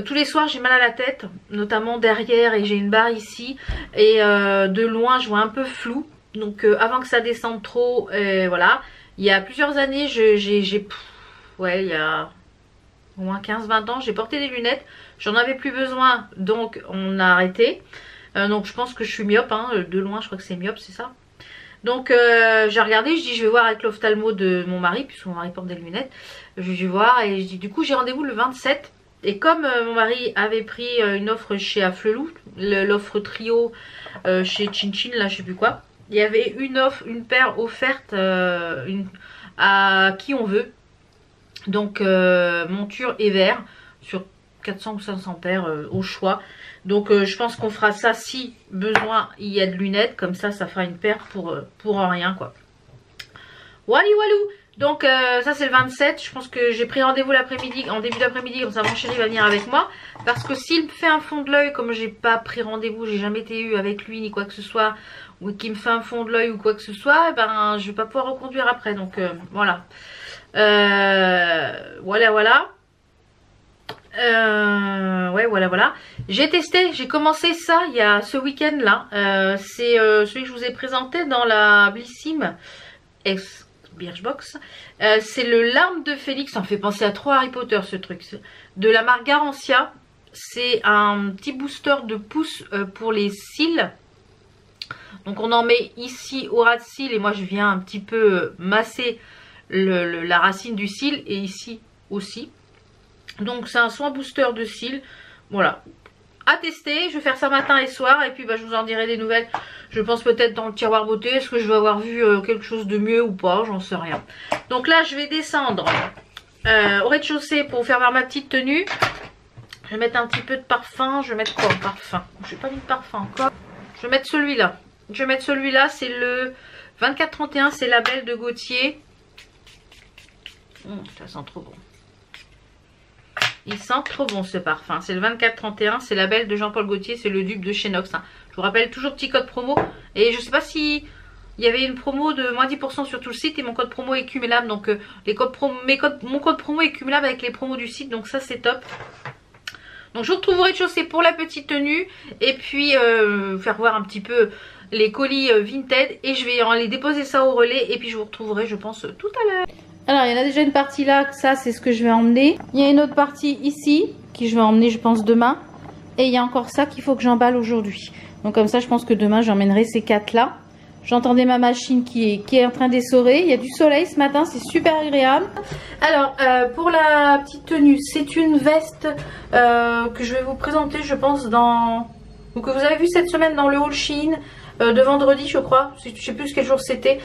tous les soirs j'ai mal à la tête, notamment derrière et j'ai une barre ici. Et de loin je vois un peu flou, donc avant que ça descende trop, voilà. Il y a plusieurs années, il y a au moins 15-20 ans, j'ai porté des lunettes. J'en avais plus besoin, donc on a arrêté. Donc je pense que je suis myope, hein, de loin je crois que c'est myope, c'est ça. Donc j'ai regardé, je dis je vais voir avec l'ophtalmo de mon mari, puisque mon mari porte des lunettes. Je vais voir et je dis du coup j'ai rendez-vous le 27. Et comme mon mari avait pris une offre chez Afflelou, l'offre trio chez Chinchin, là je sais plus quoi. Il y avait une paire offerte à qui on veut. Donc monture et verre sur 400 ou 500 paires au choix. Donc je pense qu'on fera ça si besoin il y a de lunettes. Comme ça fera une paire pour rien quoi. Wally walou. Donc ça c'est le 27. Je pense que j'ai pris rendez-vous l'après-midi, en début d'après-midi. Comme ça mon chéri va venir avec moi. Parce que s'il me fait un fond de l'œil, comme j'ai pas pris rendez-vous, j'ai jamais été eu avec lui ni quoi que ce soit, ou qu'il me fait un fond de l'œil ou quoi que ce soit, ben je vais pas pouvoir reconduire après. Donc voilà. Voilà. Ouais voilà. J'ai testé, j'ai commencé ça il y a ce week-end là. C'est celui que je vous ai présenté dans la Blissim ex Birchbox. C'est le Larme de Félix. Ça me fait penser à trop Harry Potter ce truc. De la marque Garancia. C'est un petit booster de pouce pour les cils. Donc on en met ici au ras de cils. Et moi je viens un petit peu masser la racine du cil. Et ici aussi. Donc c'est un soin booster de cils. Voilà. À tester. Je vais faire ça matin et soir. Et puis bah, je vous en dirai des nouvelles. Je pense peut-être dans le tiroir beauté. Est-ce que je vais avoir vu quelque chose de mieux ou pas? J'en sais rien. Donc là je vais descendre Au rez-de-chaussée, pour faire ma petite tenue, je vais mettre un petit peu de parfum. Je vais mettre quoi en parfum? Je n'ai pas mis de parfum encore. Je vais mettre celui-là. Je vais mettre celui-là, c'est le 24-31, c'est Label de Gautier. Ça sent trop bon. Il sent trop bon ce parfum. C'est le 24-31, c'est Label de Jean-Paul Gaultier, c'est le dupe de chez Nox. Hein. Je vous rappelle, toujours petit code promo. Et je sais pas si il y avait une promo de moins 10% sur tout le site et mon code promo est cumulable. Donc mon code promo est cumulable avec les promos du site, donc ça c'est top. Donc je vous retrouve au rez-de-chaussée pour la petite tenue et puis faire voir un petit peu les colis Vinted et je vais aller déposer ça au relais et puis je vous retrouverai je pense tout à l'heure. Alors il y en a déjà une partie là, ça c'est ce que je vais emmener. Il y a une autre partie ici qui je vais emmener je pense demain et il y a encore ça qu'il faut que j'emballe aujourd'hui. Donc comme ça je pense que demain j'emmènerai ces 4 là. J'entendais ma machine qui est en train d'essorer. Il y a du soleil ce matin, c'est super agréable. Alors, pour la petite tenue, c'est une veste que je vais vous présenter, je pense, ou que vous avez vu cette semaine dans le haul Shein de vendredi, je crois. Je ne sais plus quel jour c'était.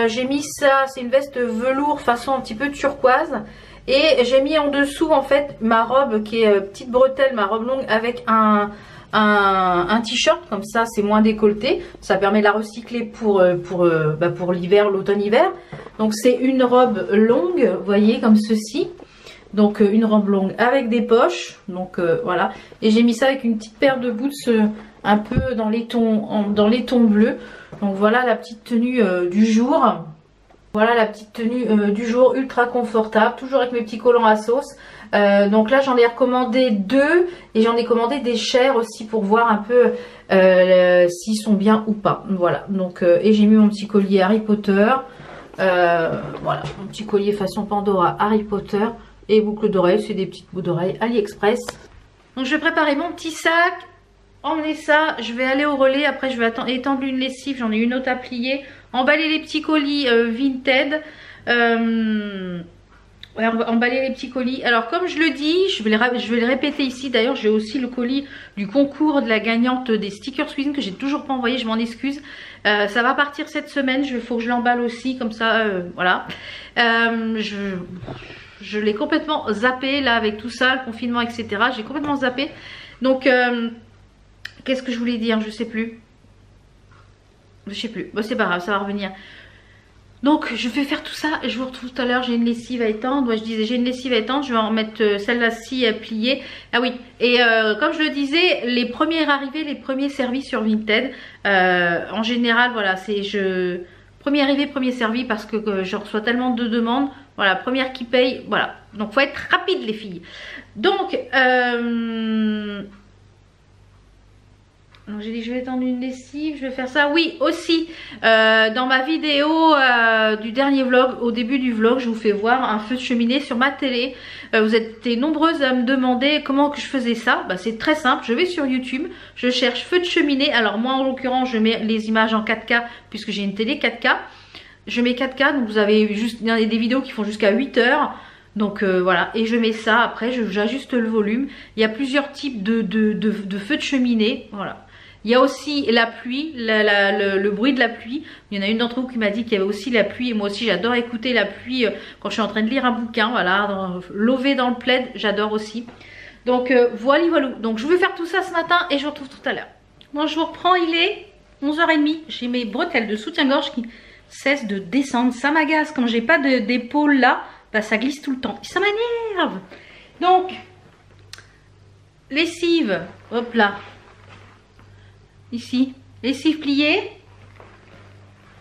J'ai mis ça, c'est une veste velours façon un petit peu turquoise. Et j'ai mis en dessous, en fait, ma robe qui est petite bretelle, ma robe longue avec un t-shirt, comme ça c'est moins décolleté, ça permet de la recycler pour l'hiver, l'automne-hiver. Donc c'est une robe longue, vous voyez, comme ceci. Donc une robe longue avec des poches, donc voilà. Et j'ai mis ça avec une petite paire de boots un peu dans les tons bleus. Donc voilà la petite tenue du jour. Voilà la petite tenue du jour, ultra confortable, toujours avec mes petits collants à sauce. Donc là j'en ai recommandé 2 et j'en ai commandé des chers aussi pour voir un peu s'ils sont bien ou pas. Voilà, donc et j'ai mis mon petit collier Harry Potter. Voilà, mon petit collier façon Pandora Harry Potter et boucle d'oreilles, c'est des petites boucles d'oreilles AliExpress. Donc je vais préparer mon petit sac, emmener ça, je vais aller au relais, après je vais étendre une lessive, j'en ai une autre à plier, emballer les petits colis Vinted. Emballer les petits colis. Alors comme je le dis, je vais le répéter ici. D'ailleurs j'ai aussi le colis du concours de la gagnante des stickers cuisine que j'ai toujours pas envoyé, je m'en excuse. Ça va partir cette semaine, faut que je l'emballe aussi comme ça, voilà. Je l'ai complètement zappé là avec tout ça, le confinement etc. J'ai complètement zappé. Donc qu'est-ce que je voulais dire, je sais plus. Bon, c'est pas grave, ça va revenir. Donc je vais faire tout ça, je vous retrouve tout à l'heure. J'ai une lessive à étendre, je disais j'ai une lessive à étendre, je vais en remettre celle-là-ci à plier. Ah oui, et comme je le disais, les premiers arrivés, les premiers servis sur Vinted, en général voilà, c'est premier arrivé, premier servi parce que je reçois tellement de demandes. Voilà, première qui paye, voilà. Donc faut être rapide les filles. Donc j'ai dit je vais étendre une lessive, je vais faire ça. Oui aussi dans ma vidéo du dernier vlog, au début du vlog je vous fais voir un feu de cheminée sur ma télé. Vous êtes nombreuses à me demander comment que je faisais ça. Bah, c'est très simple, je vais sur YouTube, je cherche feu de cheminée. Alors moi en l'occurrence je mets les images en 4K puisque j'ai une télé 4K. Je mets 4K, donc vous avez juste des vidéos qui font jusqu'à 8 heures. Donc voilà, et je mets ça, après j'ajuste le volume. Il y a plusieurs types de feux de cheminée, voilà. Il y a aussi la pluie, le bruit de la pluie. Il y en a une d'entre vous qui m'a dit qu'il y avait aussi la pluie. Et moi aussi j'adore écouter la pluie quand je suis en train de lire un bouquin. Voilà, lever dans le plaid, j'adore aussi. Donc voilà. Donc je vais faire tout ça ce matin et je vous retrouve tout à l'heure. Moi je vous reprends, il est 11h30. J'ai mes bretelles de soutien-gorge qui cessent de descendre. Ça m'agace quand j'ai pas d'épaule là. Bah, ça glisse tout le temps. Ça m'énerve. Donc, lessive, hop là. Ici, lessive pliée.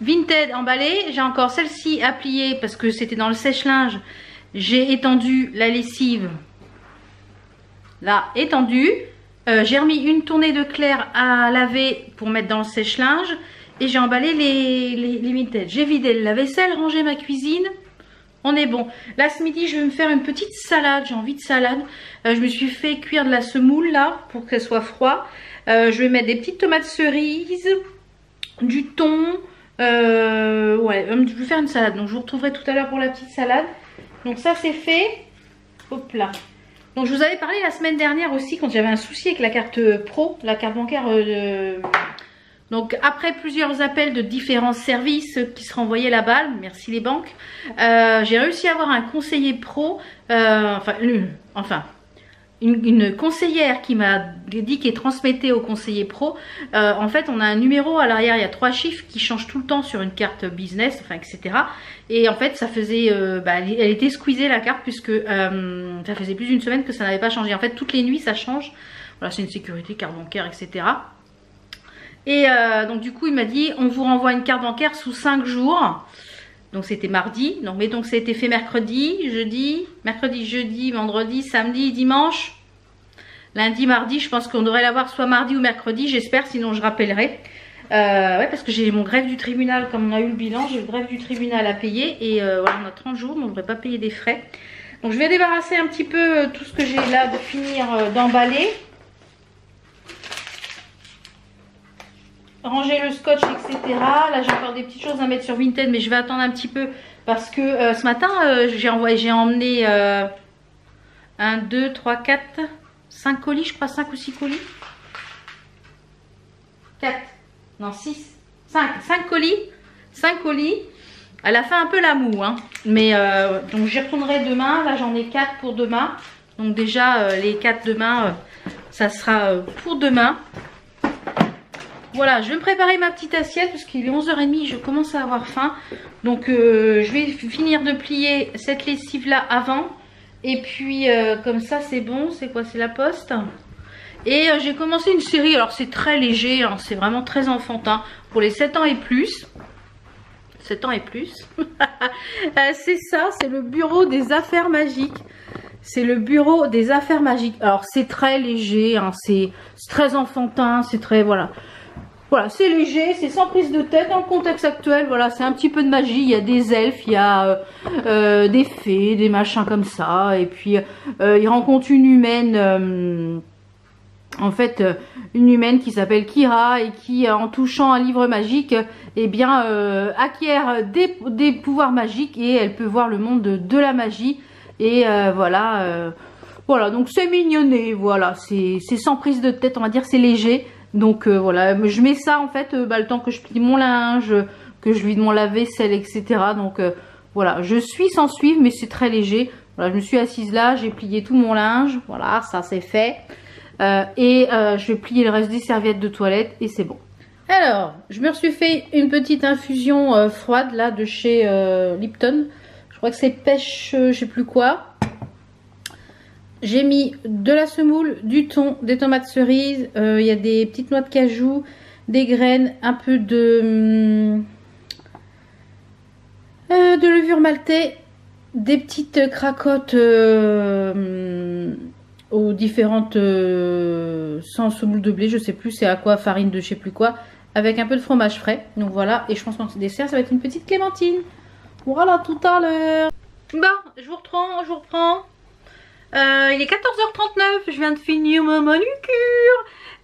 Vinted emballée. J'ai encore celle-ci à plier parce que c'était dans le sèche-linge. J'ai étendu la lessive. Là, étendue. J'ai remis une tournée de clair à laver pour mettre dans le sèche-linge. Et j'ai emballé les Vinted. J'ai vidé le lave-vaisselle, rangé ma cuisine. On est bon. Là ce midi je vais me faire une petite salade. J'ai envie de salade. Je me suis fait cuire de la semoule là pour qu'elle soit froide. Je vais mettre des petites tomates cerises, du thon. Ouais, je vais faire une salade. Donc je vous retrouverai tout à l'heure pour la petite salade. Donc ça c'est fait. Hop là. Donc je vous avais parlé la semaine dernière aussi quand j'avais un souci avec la carte pro, la carte bancaire Donc après plusieurs appels de différents services qui se renvoyaient la balle, merci les banques, j'ai réussi à avoir un conseiller pro, une conseillère qui m'a dit qu'elle transmettait au conseiller pro. En fait, on a un numéro à l'arrière, il y a 3 chiffres qui changent tout le temps sur une carte business, enfin etc. Et en fait, ça faisait, elle était squeezée la carte puisque ça faisait plus d'une semaine que ça n'avait pas changé. En fait, toutes les nuits ça change. Voilà, c'est une sécurité, carte bancaire, etc. Et donc du coup, il m'a dit, on vous renvoie une carte bancaire sous 5 jours. Donc c'était mardi. Donc mettons que ça a été fait mercredi, jeudi, vendredi, samedi, dimanche. Lundi, mardi, je pense qu'on devrait l'avoir soit mardi ou mercredi, j'espère, sinon je rappellerai. Ouais, parce que j'ai mon greffe du tribunal, comme on a eu le bilan, j'ai le greffe du tribunal à payer. Et voilà, on a 30 jours, mais on ne devrait pas payer des frais. Donc je vais débarrasser un petit peu tout ce que j'ai là, de finir d'emballer. Ranger le scotch, etc. Là j'ai encore des petites choses à mettre sur Vinted, mais je vais attendre un petit peu parce que ce matin j'ai emmené 1, 2, 3, 4, 5 colis, je crois, 5 ou 6 colis. 4, non 6, 5 colis. 5 colis. Elle a fait un peu la moue, hein. Mais donc j'y retournerai demain. Là j'en ai 4 pour demain. Donc déjà les 4 demain, ça sera pour demain. Voilà, je vais me préparer ma petite assiette parce qu'il est 11h30, je commence à avoir faim. Donc je vais finir de plier cette lessive là avant. Et puis comme ça c'est bon, c'est quoi? C'est la poste. Et j'ai commencé une série, alors c'est très léger, hein, c'est vraiment très enfantin. Pour les 7 ans et plus. 7 ans et plus. C'est ça, c'est le bureau des affaires magiques. C'est le bureau des affaires magiques. Alors c'est très léger, hein, c'est très enfantin, c'est très... Voilà. Voilà, c'est léger, c'est sans prise de tête dans le contexte actuel. Voilà, c'est un petit peu de magie. Il y a des elfes, il y a des fées, des machins comme ça. Et puis, il rencontre une humaine, en fait, une humaine qui s'appelle Kira et qui, en touchant un livre magique, eh bien, acquiert des pouvoirs magiques et elle peut voir le monde de la magie. Et voilà, voilà, donc c'est mignonné. Voilà, c'est sans prise de tête, on va dire, c'est léger. Donc voilà, je mets ça en fait le temps que je plie mon linge, que je vide mon lave-vaisselle, etc. Donc voilà, je suis sans suivre, mais c'est très léger. Voilà, je me suis assise là, j'ai plié tout mon linge. Voilà, ça c'est fait. Je vais plier le reste des serviettes de toilette et c'est bon. Alors, je me suis fait une petite infusion froide là de chez Lipton. Je crois que c'est pêche, je sais plus quoi. J'ai mis de la semoule, du thon, des tomates cerises, il y a des petites noix de cajou, des graines, un peu de levure maltais, des petites cracottes aux différentes sans semoule de blé, je sais plus c'est à quoi, farine de je sais plus quoi, avec un peu de fromage frais. Donc voilà, et je pense que le dessert ça va être une petite clémentine. Voilà, tout à l'heure. Bon, je vous reprends. Il est 14h39, je viens de finir ma manucure.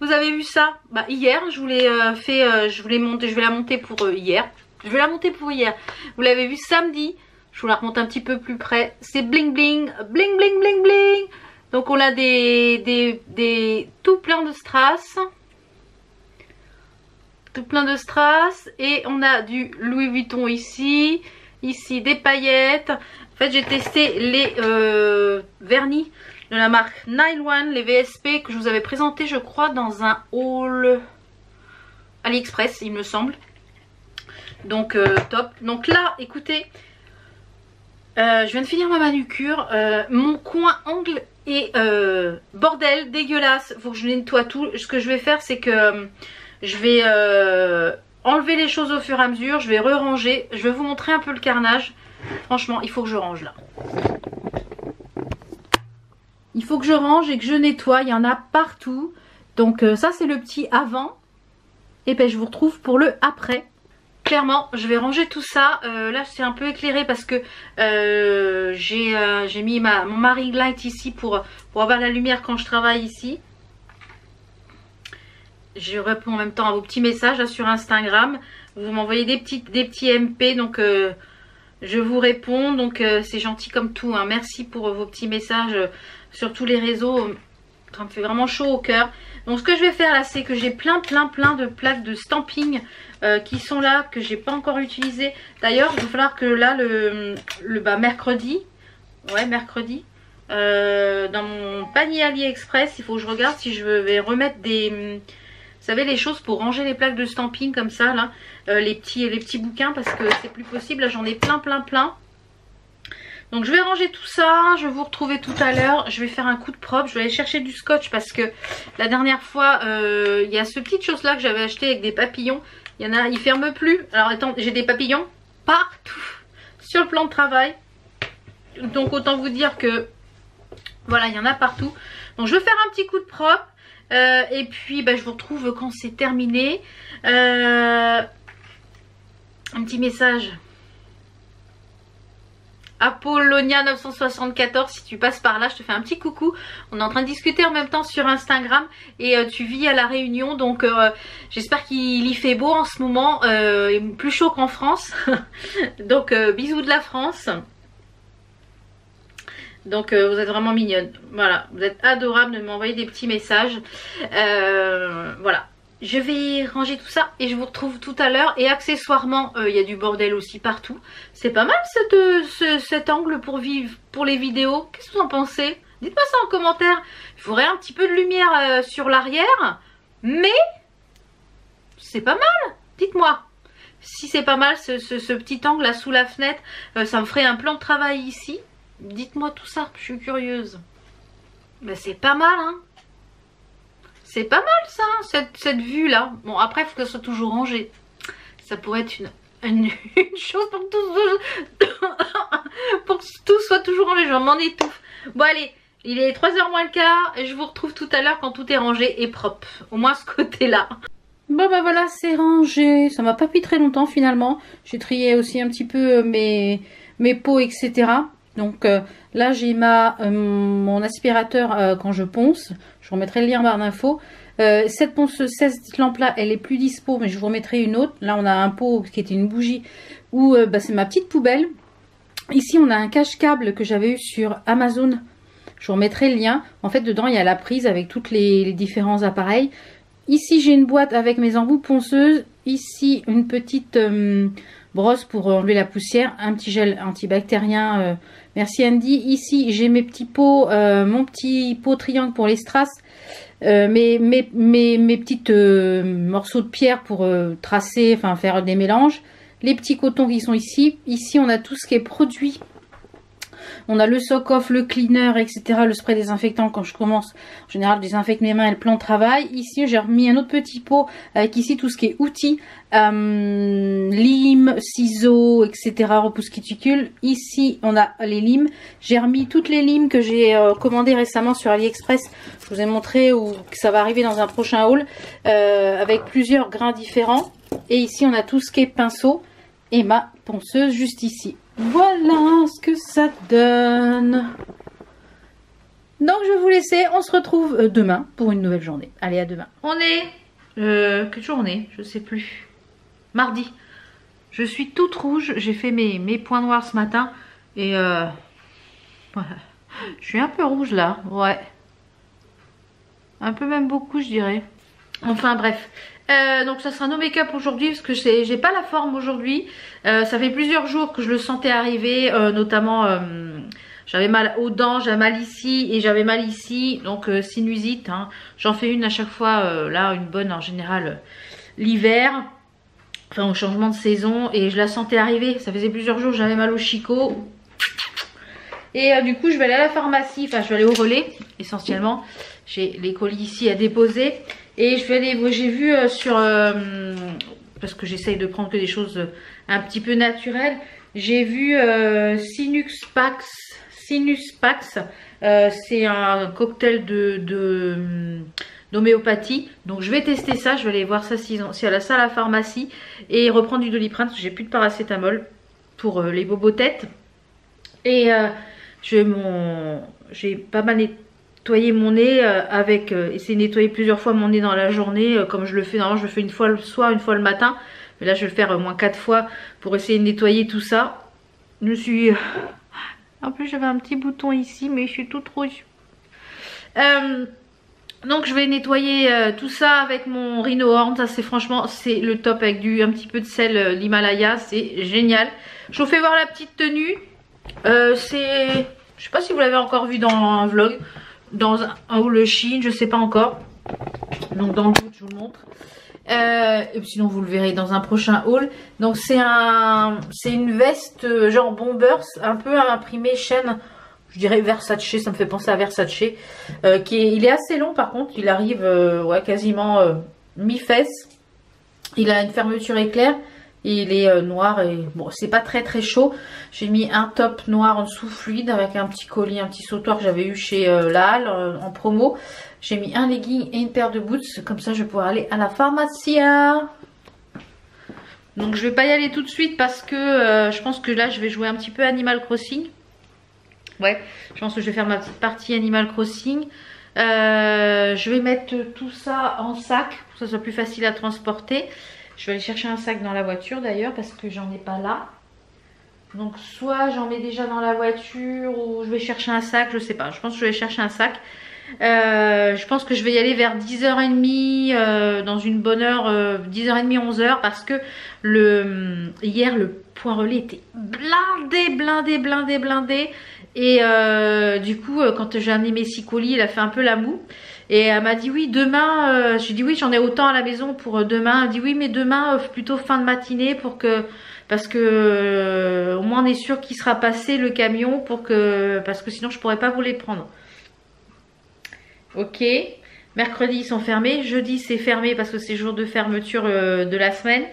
Vous avez vu ça? Bah hier, je vous l'ai je vais la monter pour hier. Je vais la monter pour hier. Vous l'avez vu samedi. Je vous la remonte un petit peu plus près. C'est bling bling, bling bling bling bling. Donc on a des tout plein de strass. Tout plein de strass. Et on a du Louis Vuitton ici. Ici des paillettes. En fait j'ai testé les vernis de la marque Nile One, les VSP que je vous avais présenté je crois dans un haul AliExpress il me semble. Donc top. Donc là écoutez, je viens de finir ma manucure, mon coin ongle est bordel, dégueulasse, faut que je nettoie tout. Ce que je vais faire c'est que je vais enlever les choses au fur et à mesure, je vais re-ranger, je vais vous montrer un peu le carnage. Franchement il faut que je range là. Il faut que je range et que je nettoie, il y en a partout. Donc ça c'est le petit avant. Et ben je vous retrouve pour le après. Clairement je vais ranger tout ça. Là c'est un peu éclairé parce que j'ai mis mon ring light ici pour avoir la lumière quand je travaille ici. Je réponds en même temps à vos petits messages là, sur Instagram. Vous m'envoyez des petits MP donc je vous réponds. Donc c'est gentil comme tout, hein. Merci pour vos petits messages sur tous les réseaux. Ça me fait vraiment chaud au cœur. Donc ce que je vais faire là, c'est que j'ai plein de plaques de stamping qui sont là, que j'ai pas encore utilisées. D'ailleurs, il va falloir que là, mercredi, dans mon panier AliExpress, il faut que je regarde si je vais remettre des... Vous savez, les choses pour ranger les plaques de stamping comme ça, là, les petits bouquins, parce que c'est plus possible. Là, j'en ai plein. Donc je vais ranger tout ça, je vais vous retrouver tout à l'heure. Je vais faire un coup de propre, je vais aller chercher du scotch parce que la dernière fois, il y a ce petite chose là que j'avais acheté avec des papillons. Il y en a, ils ferment plus. Alors attends, j'ai des papillons partout sur le plan de travail. Donc autant vous dire que voilà, il y en a partout. Donc je vais faire un petit coup de propre. Et puis je vous retrouve quand c'est terminé. Un petit message. Apollonia 974, si tu passes par là, je te fais un petit coucou. On est en train de discuter en même temps sur Instagram et tu vis à La Réunion, donc j'espère qu'il y fait beau en ce moment, plus chaud qu'en France. Donc bisous de la France. Donc vous êtes vraiment mignonne. Voilà, vous êtes adorable de m'envoyer des petits messages. Voilà. Je vais ranger tout ça et je vous retrouve tout à l'heure. Et accessoirement, il y a du bordel aussi partout. C'est pas mal cet angle pour les vidéos. Qu'est-ce que vous en pensez? Dites-moi ça en commentaire. Il faudrait un petit peu de lumière sur l'arrière. Mais c'est pas mal. Dites-moi. Si c'est pas mal ce petit angle là sous la fenêtre, ça me ferait un plan de travail ici. Dites-moi tout ça, je suis curieuse. Mais c'est pas mal, hein. C'est pas mal ça, cette vue là. Bon, après il faut que ça soit toujours rangé. Ça pourrait être une chose pour que tout soit toujours rangé. Je m'en étouffe. Bon allez, il est 3h moins le quart et je vous retrouve tout à l'heure quand tout est rangé et propre. Au moins ce côté là. Bon voilà, c'est rangé. Ça m'a pas pris très longtemps finalement. J'ai trié aussi un petit peu mes pots, etc. Donc là j'ai mon aspirateur quand je ponce. Je vous remettrai le lien en barre d'infos. Cette lampe là elle est plus dispo, mais je vous remettrai une autre. Là on a un pot qui était une bougie où c'est ma petite poubelle. Ici on a un cache-câble que j'avais eu sur Amazon. Je vous remettrai le lien. En fait dedans il y a la prise avec tous les différents appareils. Ici j'ai une boîte avec mes embouts ponceuses. Ici une petite brosse pour enlever la poussière. Un petit gel antibactérien. Merci Andy. Ici j'ai mes petits pots, mon petit pot triangle pour les strass, mes petites morceaux de pierre pour tracer, enfin faire des mélanges, les petits cotons qui sont ici. Ici on a tout ce qui est produit. On a le sock-off, le cleaner, etc. Le spray désinfectant quand je commence. En général, je désinfecte mes mains et le plan de travail. Ici, j'ai remis un autre petit pot avec ici tout ce qui est outils. Limes, ciseaux, etc. Repousse cuticule. Ici, on a les limes. J'ai remis toutes les limes que j'ai commandées récemment sur AliExpress. Je vous ai montré que ça va arriver dans un prochain haul. Avec plusieurs grains différents. Et ici, on a tout ce qui est pinceau. Et ma ponceuse juste ici. Voilà ce que ça donne. Donc je vais vous laisser. On se retrouve demain pour une nouvelle journée. Allez, à demain. On est... quelle journée? Je sais plus. Mardi. Je suis toute rouge. J'ai fait mes points noirs ce matin. Et voilà. Je suis un peu rouge là. Ouais. Un peu même beaucoup je dirais. Enfin bref. Donc ça sera no make-up aujourd'hui parce que j'ai pas la forme aujourd'hui. Ça fait plusieurs jours que je le sentais arriver, notamment j'avais mal aux dents, j'avais mal ici et j'avais mal ici, donc sinusite, hein. J'en fais une à chaque fois, là une bonne en général l'hiver, enfin au changement de saison, et je la sentais arriver. Ça faisait plusieurs jours, j'avais mal au chicot. Et du coup je vais aller à la pharmacie, enfin je vais aller au relais essentiellement. J'ai les colis ici à déposer. Et je vais aller, j'ai vu sur, parce que j'essaye de prendre que des choses un petit peu naturelles. J'ai vu Sinus Pax. C'est un cocktail d'homéopathie. Donc je vais tester ça. Je vais aller voir ça si à la salle à la pharmacie. Et reprendre du Doliprane parce que j'ai plus de paracétamol pour les bobos-têtes. Et j'ai pas mal nettoyer mon nez avec essayer de nettoyer plusieurs fois mon nez dans la journée comme je le fais. Normalement je le fais une fois le soir, une fois le matin, mais là je vais le faire au moins 4 fois pour essayer de nettoyer tout ça. Je suis en plus j'avais un petit bouton ici mais je suis toute rouge. Donc je vais nettoyer tout ça avec mon Rhino Horn. Ça c'est franchement c'est le top avec un petit peu de sel l'Himalaya. C'est génial. Je vous fais voir la petite tenue. C'est... Je sais pas si vous l'avez encore vu dans un vlog. Dans un haul le Chine, je sais pas encore. Donc dans le doute je vous le montre. Et sinon vous le verrez dans un prochain haul. Donc c'est une veste genre bombers, un peu imprimée chaîne, je dirais Versace, ça me fait penser à Versace. Il est assez long par contre, il arrive ouais, quasiment mi-fesse. Il a une fermeture éclair et il est noir et bon c'est pas très chaud. J'ai mis un top noir en dessous fluide avec un petit collier, un petit sautoir que j'avais eu chez La Halle en promo. J'ai mis un legging et une paire de boots, comme ça je vais pouvoir aller à la pharmacie. Donc je vais pas y aller tout de suite parce que je pense que là je vais jouer un petit peu Animal Crossing. Ouais, je pense que je vais faire ma petite partie Animal Crossing. Je vais mettre tout ça en sac pour que ça soit plus facile à transporter. Je vais aller chercher un sac dans la voiture d'ailleurs parce que j'en ai pas là. Donc soit j'en mets déjà dans la voiture ou je vais chercher un sac, je sais pas. Je pense que je vais chercher un sac. Je pense que je vais y aller vers 10h30 dans une bonne heure, 10h30, 11h parce que hier le point relais était blindé et du coup quand j'ai amené mes 6 colis il a fait un peu la moue et elle m'a dit oui demain, j'ai dit oui j'en ai autant à la maison pour demain, elle dit oui mais demain plutôt fin de matinée pour que parce que au moins on est sûr qu'il sera passé le camion pour que parce que sinon je pourrais pas vous les prendre. Ok, mercredi ils sont fermés, jeudi c'est fermé parce que c'est jour de fermeture de la semaine.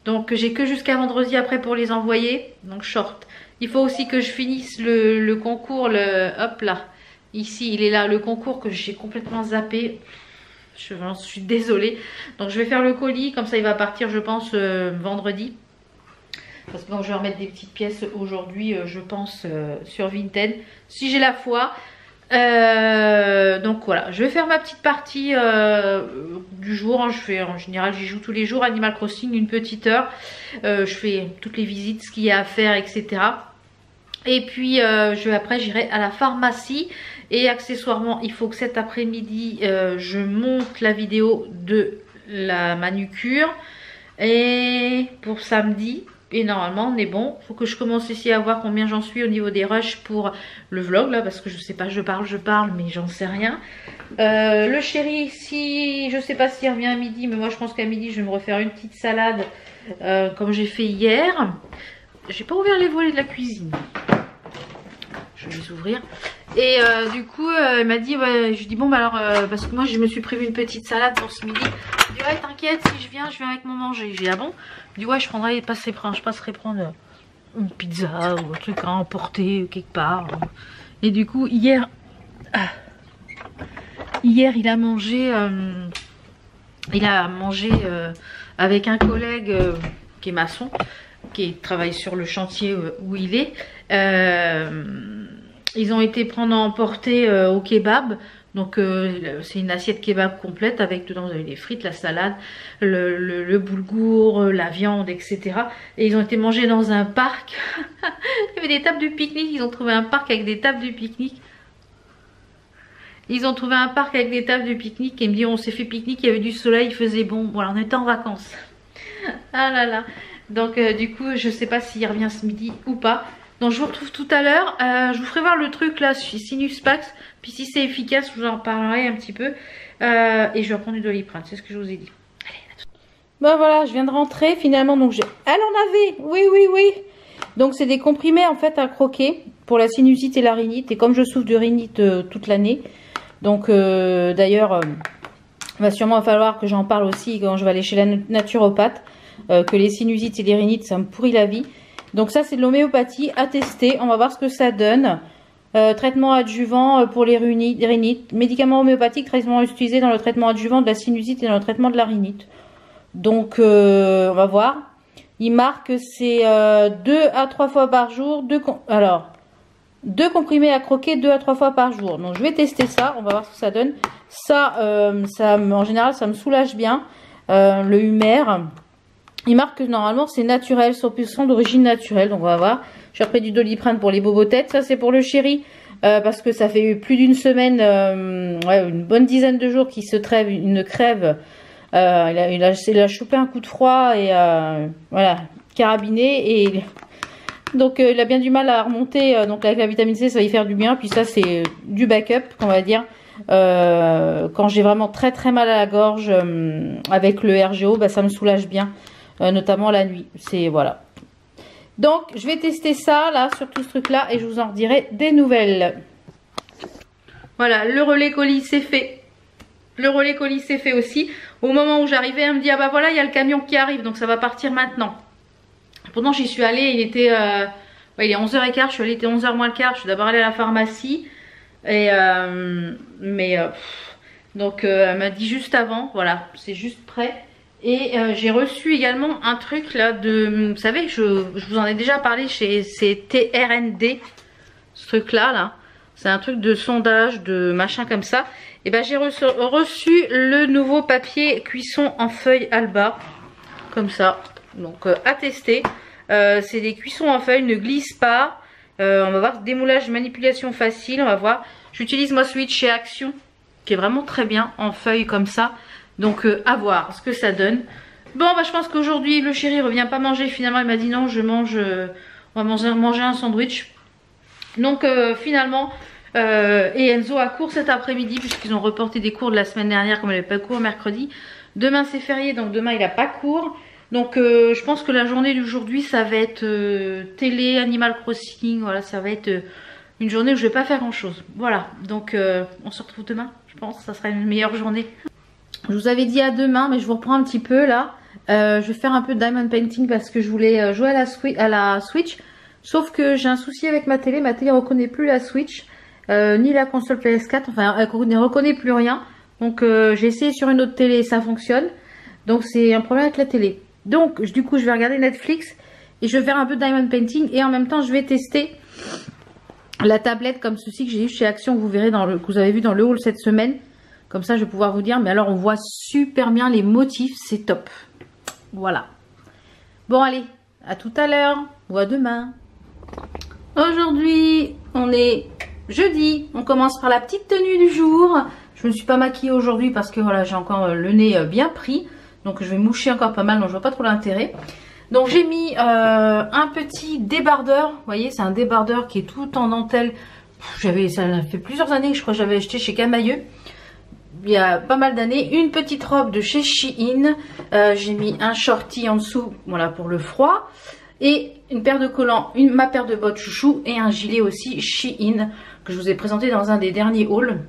Donc j'ai que jusqu'à vendredi après pour les envoyer. Donc short. Il faut aussi que je finisse le concours, hop là. Ici il est là, le concours que j'ai complètement zappé. Je suis désolée. Donc je vais faire le colis, comme ça il va partir je pense vendredi. Parce que bon, je vais remettre des petites pièces aujourd'hui je pense sur Vinted. Si j'ai la foi. Donc voilà, je vais faire ma petite partie du jour. Hein. Je fais en général, j'y joue tous les jours Animal Crossing, une petite heure. Je fais toutes les visites, ce qu'il y a à faire, etc. Et puis après j'irai à la pharmacie. Et accessoirement, il faut que cet après-midi, je monte la vidéo de la manucure. Et pour samedi. Et normalement on est bon. Faut que je commence ici à voir combien j'en suis au niveau des rushs pour le vlog là. Parce que je sais pas, je parle mais j'en sais rien. Le chéri ici, je sais pas s'il revient à midi. Mais moi je pense qu'à midi je vais me refaire une petite salade comme j'ai fait hier. J'ai pas ouvert les volets de la cuisine. Je vais les ouvrir. Et du coup elle m'a dit ouais, je lui dis bon bah alors parce que moi je me suis prévu une petite salade pour ce midi. Je dis ouais t'inquiète si je viens avec mon manger. J'ai dit ah bon. Je dis ouais je passerai prendre une pizza ou un truc à emporter quelque part. Et du coup hier il a mangé avec un collègue qui est maçon, qui travaille sur le chantier où il est. Ils ont été prendre à emporter au kebab. Donc c'est une assiette kebab complète avec dedans vous avez les frites, la salade, le boulgour, la viande, etc. Et ils ont été manger dans un parc. Il y avait des tables de pique-nique. Ils ont trouvé un parc avec des tables de pique-nique. Ils ont trouvé un parc avec des tables de pique-nique et ils me disent on s'est fait pique-nique, il y avait du soleil, il faisait bon. Voilà, on était en vacances. Ah là là. Donc du coup je sais pas s'il revient ce midi ou pas. Donc je vous retrouve tout à l'heure. Je vous ferai voir le truc là sur Sinus Pax. Puis si c'est efficace, je vous en parlerai un petit peu. Et je vais prendre du Doliprane, c'est ce que je vous ai dit. Allez, à tout. Bon voilà, je viens de rentrer finalement. Donc elle en avait, oui. Donc c'est des comprimés en fait à croquer pour la sinusite et la rhinite. Et comme je souffre de rhinite toute l'année. Donc d'ailleurs, il va sûrement falloir que j'en parle aussi quand je vais aller chez la naturopathe. Que les sinusites et les rhinites, ça me pourrit la vie. Donc ça c'est de l'homéopathie à tester, on va voir ce que ça donne. Traitement adjuvant pour les rhinites, médicaments homéopathiques, traitement utilisé dans le traitement adjuvant de la sinusite et dans le traitement de la rhinite. Donc on va voir. Il marque que c'est 2 à 3 fois par jour, 2 comprimés à croquer 2 à 3 fois par jour. Donc je vais tester ça, on va voir ce que ça donne. Ça, en général ça me soulage bien, le Humer. Il marque que normalement c'est naturel, 100% d'origine naturelle. Donc on va voir. J'ai repris du Doliprane pour les bobos têtes. Ça c'est pour le chéri. parce que ça fait plus d'une semaine, ouais, une bonne dizaine de jours qu'il se trêve une crève. Il a chopé un coup de froid et voilà, carabiné, et donc il a bien du mal à remonter. Donc avec la vitamine C, ça va y faire du bien. Puis ça, c'est du backup, on va dire. Quand j'ai vraiment très très mal à la gorge, avec le RGO, bah, ça me soulage bien, notamment la nuit. C'est voilà. Donc je vais tester ça là sur tout ce truc là et je vous en redirai des nouvelles. Voilà, le relais colis c'est fait. Le relais colis c'est fait aussi. Au moment où j'arrivais, elle me dit ah bah voilà, il y a le camion qui arrive, donc ça va partir maintenant. Pourtant j'y suis allée, il était ouais, il est 11h15, je suis allée, il était 11h moins le quart, je suis d'abord allée à la pharmacie. Et donc elle m'a dit juste avant, voilà, c'est juste prêt. Et j'ai reçu également un truc là de, vous savez, je vous en ai déjà parlé, c'est TRND, ce truc là, c'est un truc de sondage, de machin comme ça. Et ben j'ai reçu le nouveau papier cuisson en feuille Alba, comme ça, donc à tester. C'est des cuissons en feuille, ne glissent pas. On va voir démoulage, manipulation facile, on va voir. J'utilise moi celui de chez Action, qui est vraiment très bien en feuille comme ça. Donc à voir ce que ça donne. Bon bah je pense qu'aujourd'hui le chéri revient pas manger. Finalement il m'a dit non, je mange, on va manger un sandwich. Donc finalement et Enzo a cours cet après-midi puisqu'ils ont reporté des cours de la semaine dernière comme il n'avait pas cours mercredi. Demain c'est férié, donc demain il n'a pas cours. Donc je pense que la journée d'aujourd'hui ça va être télé, Animal Crossing, voilà, ça va être une journée où je vais pas faire grand chose. Voilà, donc on se retrouve demain, je pense, ça sera une meilleure journée. Je vous avais dit à demain, mais je vous reprends un petit peu là. Je vais faire un peu de diamond painting parce que je voulais jouer à la Switch. Sauf que j'ai un souci avec ma télé ne reconnaît plus la Switch, ni la console PS4, enfin elle ne reconnaît plus rien. Donc j'ai essayé sur une autre télé et ça fonctionne. Donc c'est un problème avec la télé. Donc du coup je vais regarder Netflix et je vais faire un peu de diamond painting et en même temps je vais tester la tablette comme ceci que j'ai eu chez Action, que vous verrez que vous avez vu dans le haul cette semaine. Comme ça je vais pouvoir vous dire, mais alors on voit super bien les motifs, c'est top. Voilà. Bon allez, à tout à l'heure ou à demain. Aujourd'hui on est jeudi, on commence par la petite tenue du jour. Je me suis pas maquillée aujourd'hui parce que voilà, j'ai encore le nez bien pris. Donc je vais moucher encore pas mal, donc je vois pas trop l'intérêt. Donc j'ai mis un petit débardeur, vous voyez, c'est un débardeur qui est tout en dentelle. Ça fait plusieurs années que je crois que j'avais acheté chez Camailleux. Il y a pas mal d'années. Une petite robe de chez Shein. J'ai mis un shorty en dessous, voilà, pour le froid. Et une paire de collants, ma paire de bottes chouchou et un gilet aussi Shein que je vous ai présenté dans un des derniers hauls.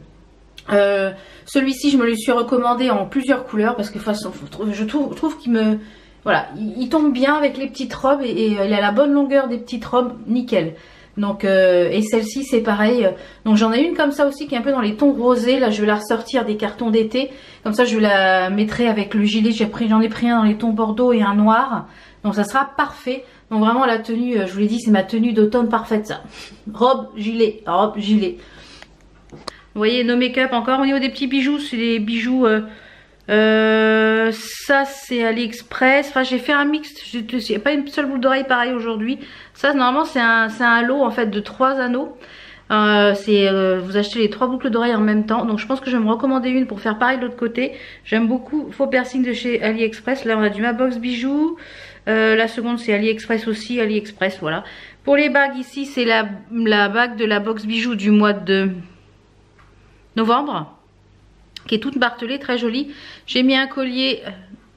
Celui-ci je me le suis recommandé en plusieurs couleurs parce que je trouve qu'il me... Voilà, il tombe bien avec les petites robes et il a la bonne longueur des petites robes, nickel. Donc et celle-ci c'est pareil. Donc j'en ai une comme ça aussi qui est un peu dans les tons rosés. Là je vais la ressortir des cartons d'été. Comme ça je la mettrai avec le gilet. J'en ai pris un dans les tons bordeaux et un noir. Donc ça sera parfait. Donc vraiment la tenue, je vous l'ai dit, c'est ma tenue d'automne parfaite ça. Robe, gilet, robe, gilet. Vous voyez nos make-up encore au niveau des petits bijoux. C'est des bijoux... ça c'est AliExpress. Enfin j'ai fait un mix. Il n'y a pas une seule boucle d'oreille pareil aujourd'hui. Ça normalement c'est un lot en fait de 3 anneaux. Vous achetez les 3 boucles d'oreilles en même temps. Donc je pense que je vais me recommander une pour faire pareil de l'autre côté. J'aime beaucoup Faux Piercing de chez AliExpress. Là on a du Mabox bijoux. La seconde c'est AliExpress aussi. AliExpress voilà. Pour les bagues ici c'est la bague de la box bijoux du mois de novembre, qui est toute martelée, très jolie. J'ai mis un collier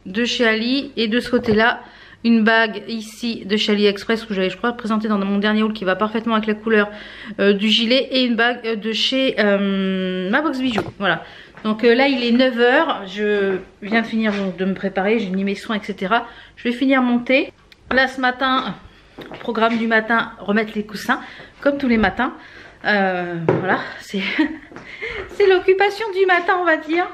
de chez Ali et de ce côté là une bague ici de chez AliExpress que j'avais je crois présenté dans mon dernier haul qui va parfaitement avec la couleur du gilet, et une bague de chez Mabox bijoux. Voilà, donc là il est 9 h, je viens de finir donc, de me préparer, j'ai mis mes soins etc. Je vais finir mon thé. Là ce matin, programme du matin, remettre les coussins comme tous les matins. Voilà, c'est l'occupation du matin on va dire.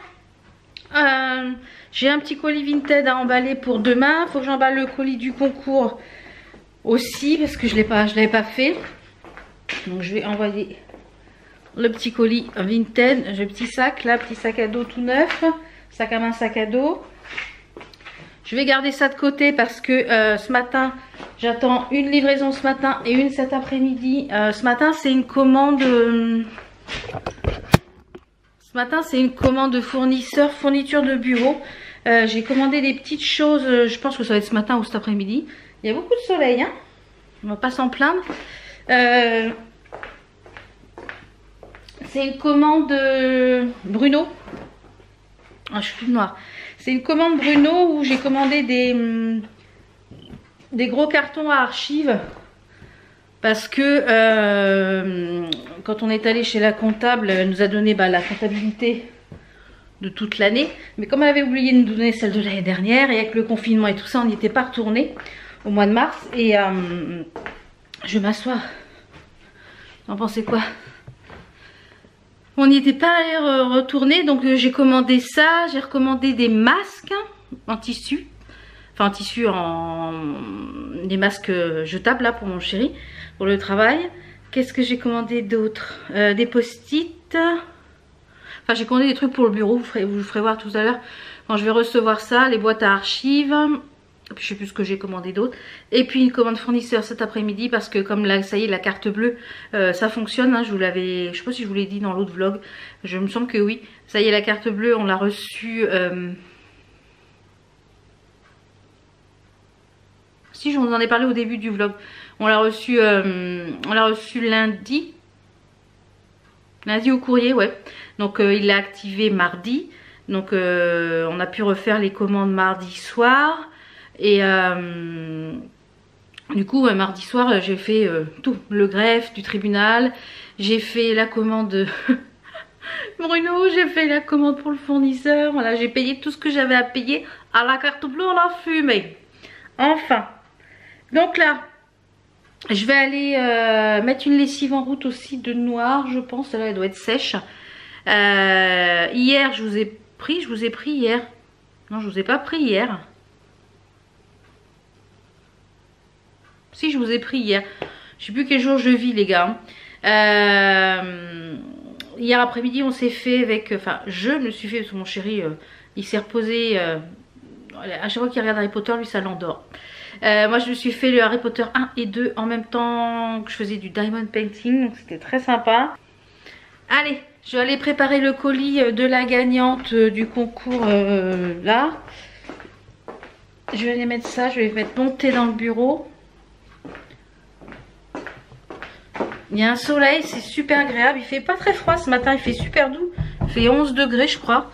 J'ai un petit colis Vinted à emballer pour demain. Faut que j'emballe le colis du concours aussi parce que je l'avais pas fait. Donc je vais envoyer le petit colis Vinted. J'ai le petit sac là, petit sac à dos tout neuf, sac à main, sac à dos. Je vais garder ça de côté parce que ce matin, j'attends une livraison ce matin et une cet après-midi. Ce matin, c'est une commande... ce matin, c'est une commande de fournisseur, fourniture de bureau. J'ai commandé des petites choses, je pense que ça va être ce matin ou cet après-midi. Il y a beaucoup de soleil, hein. On va pas s'en plaindre. C'est une commande Bruno. Ah, je suis toute noire. C'est une commande Bruno où j'ai commandé des gros cartons à archives. Parce que quand on est allé chez la comptable, elle nous a donné la comptabilité de toute l'année. Mais comme elle avait oublié de nous donner celle de l'année dernière, et avec le confinement et tout ça, on n'y était pas retourné au mois de mars. Et je vais m'asseoir. Vous en pensez quoi? On n'y était pas allé retourner, donc j'ai commandé ça. J'ai recommandé des masques en tissu. Enfin en tissu, des masques jetables là pour mon chéri, pour le travail. Qu'est-ce que j'ai commandé d'autre? Des post-it. Enfin j'ai commandé des trucs pour le bureau, je vous ferai voir tout à l'heure quand je vais recevoir ça. Les boîtes à archives. Je sais plus ce que j'ai commandé d'autre. Et puis une commande fournisseur cet après-midi parce que comme là ça y est la carte bleue ça fonctionne, hein, je vous l'avais, je sais pas si je vous l'ai dit dans l'autre vlog, je me semble que oui. Ça y est la carte bleue on l'a reçue si je vous en ai parlé au début du vlog. On l'a reçue lundi au courrier, ouais. Donc il l'a activé mardi. Donc on a pu refaire les commandes mardi soir. Et du coup mardi soir j'ai fait tout, le greffe du tribunal, j'ai fait la commande Bruno, j'ai fait la commande pour le fournisseur, voilà, j'ai payé tout ce que j'avais à payer à la carte bleue, on l'a fumé. Enfin, donc là je vais aller mettre une lessive en route aussi de noir, je pense, là elle doit être sèche. Hier je vous ai pris hier, non je vous ai pas pris hier. Si, je vous ai pris hier. Je sais plus quel jour je vis les gars. Hier après-midi on s'est fait avec... Enfin je me suis fait parce que mon chéri il s'est reposé. À chaque fois qu'il regarde Harry Potter lui ça l'endort. Moi je me suis fait le Harry Potter 1 et 2 en même temps que je faisais du diamond painting. Donc c'était très sympa. Allez, je vais aller préparer le colis de la gagnante du concours là. Je vais aller mettre ça. Je vais mettre mon thé dans le bureau. Il y a un soleil, c'est super agréable. Il fait pas très froid ce matin, il fait super doux. Il fait 11 degrés je crois.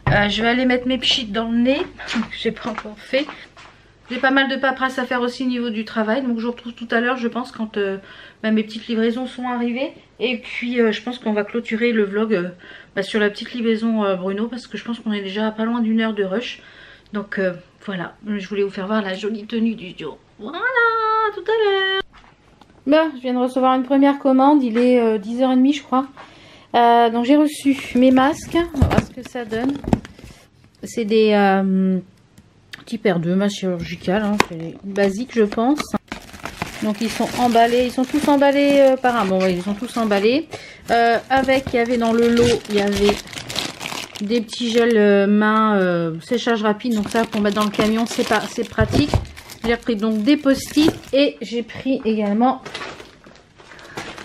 Je vais aller mettre mes pchits dans le nez. J'ai pas encore fait. J'ai pas mal de paperasse à faire aussi au niveau du travail. Donc je vous retrouve tout à l'heure je pense quand mes petites livraisons sont arrivées. Et puis je pense qu'on va clôturer le vlog sur la petite livraison Bruno. Parce que je pense qu'on est déjà pas loin d'1 heure de rush. Donc voilà, je voulais vous faire voir la jolie tenue du jour. Voilà, tout à l'heure. Bah, je viens de recevoir une première commande, il est 10h30 je crois. Donc j'ai reçu mes masques, on va voir ce que ça donne. C'est des petits paires de masques chirurgicales, hein, c'est basique je pense. Donc ils sont emballés, ils sont tous emballés par un, bon ouais, ils sont tous emballés. Avec, il y avait dans le lot, il y avait des petits gels main séchage rapide, donc ça pour mettre dans le camion c'est pratique. J'ai pris donc des post-it et j'ai pris également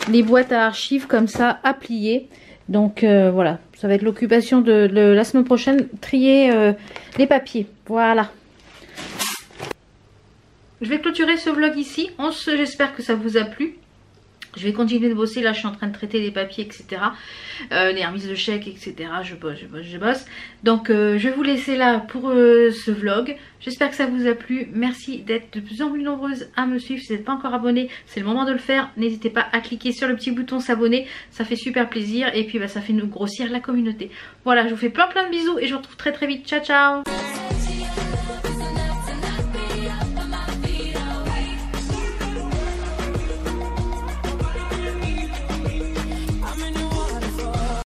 les boîtes à archives comme ça à plier. Donc voilà, ça va être l'occupation de la semaine prochaine, trier les papiers. Voilà. Je vais clôturer ce vlog ici. J'espère que ça vous a plu. Je vais continuer de bosser, là je suis en train de traiter les papiers, etc. Les remises de chèques, etc. Je bosse. Donc je vais vous laisser là pour ce vlog. J'espère que ça vous a plu. Merci d'être de plus en plus nombreuses à me suivre. Si vous n'êtes pas encore abonné, c'est le moment de le faire. N'hésitez pas à cliquer sur le petit bouton s'abonner. Ça fait super plaisir et puis ça fait nous grossir la communauté. Voilà, je vous fais plein de bisous et je vous retrouve très vite. Ciao ciao.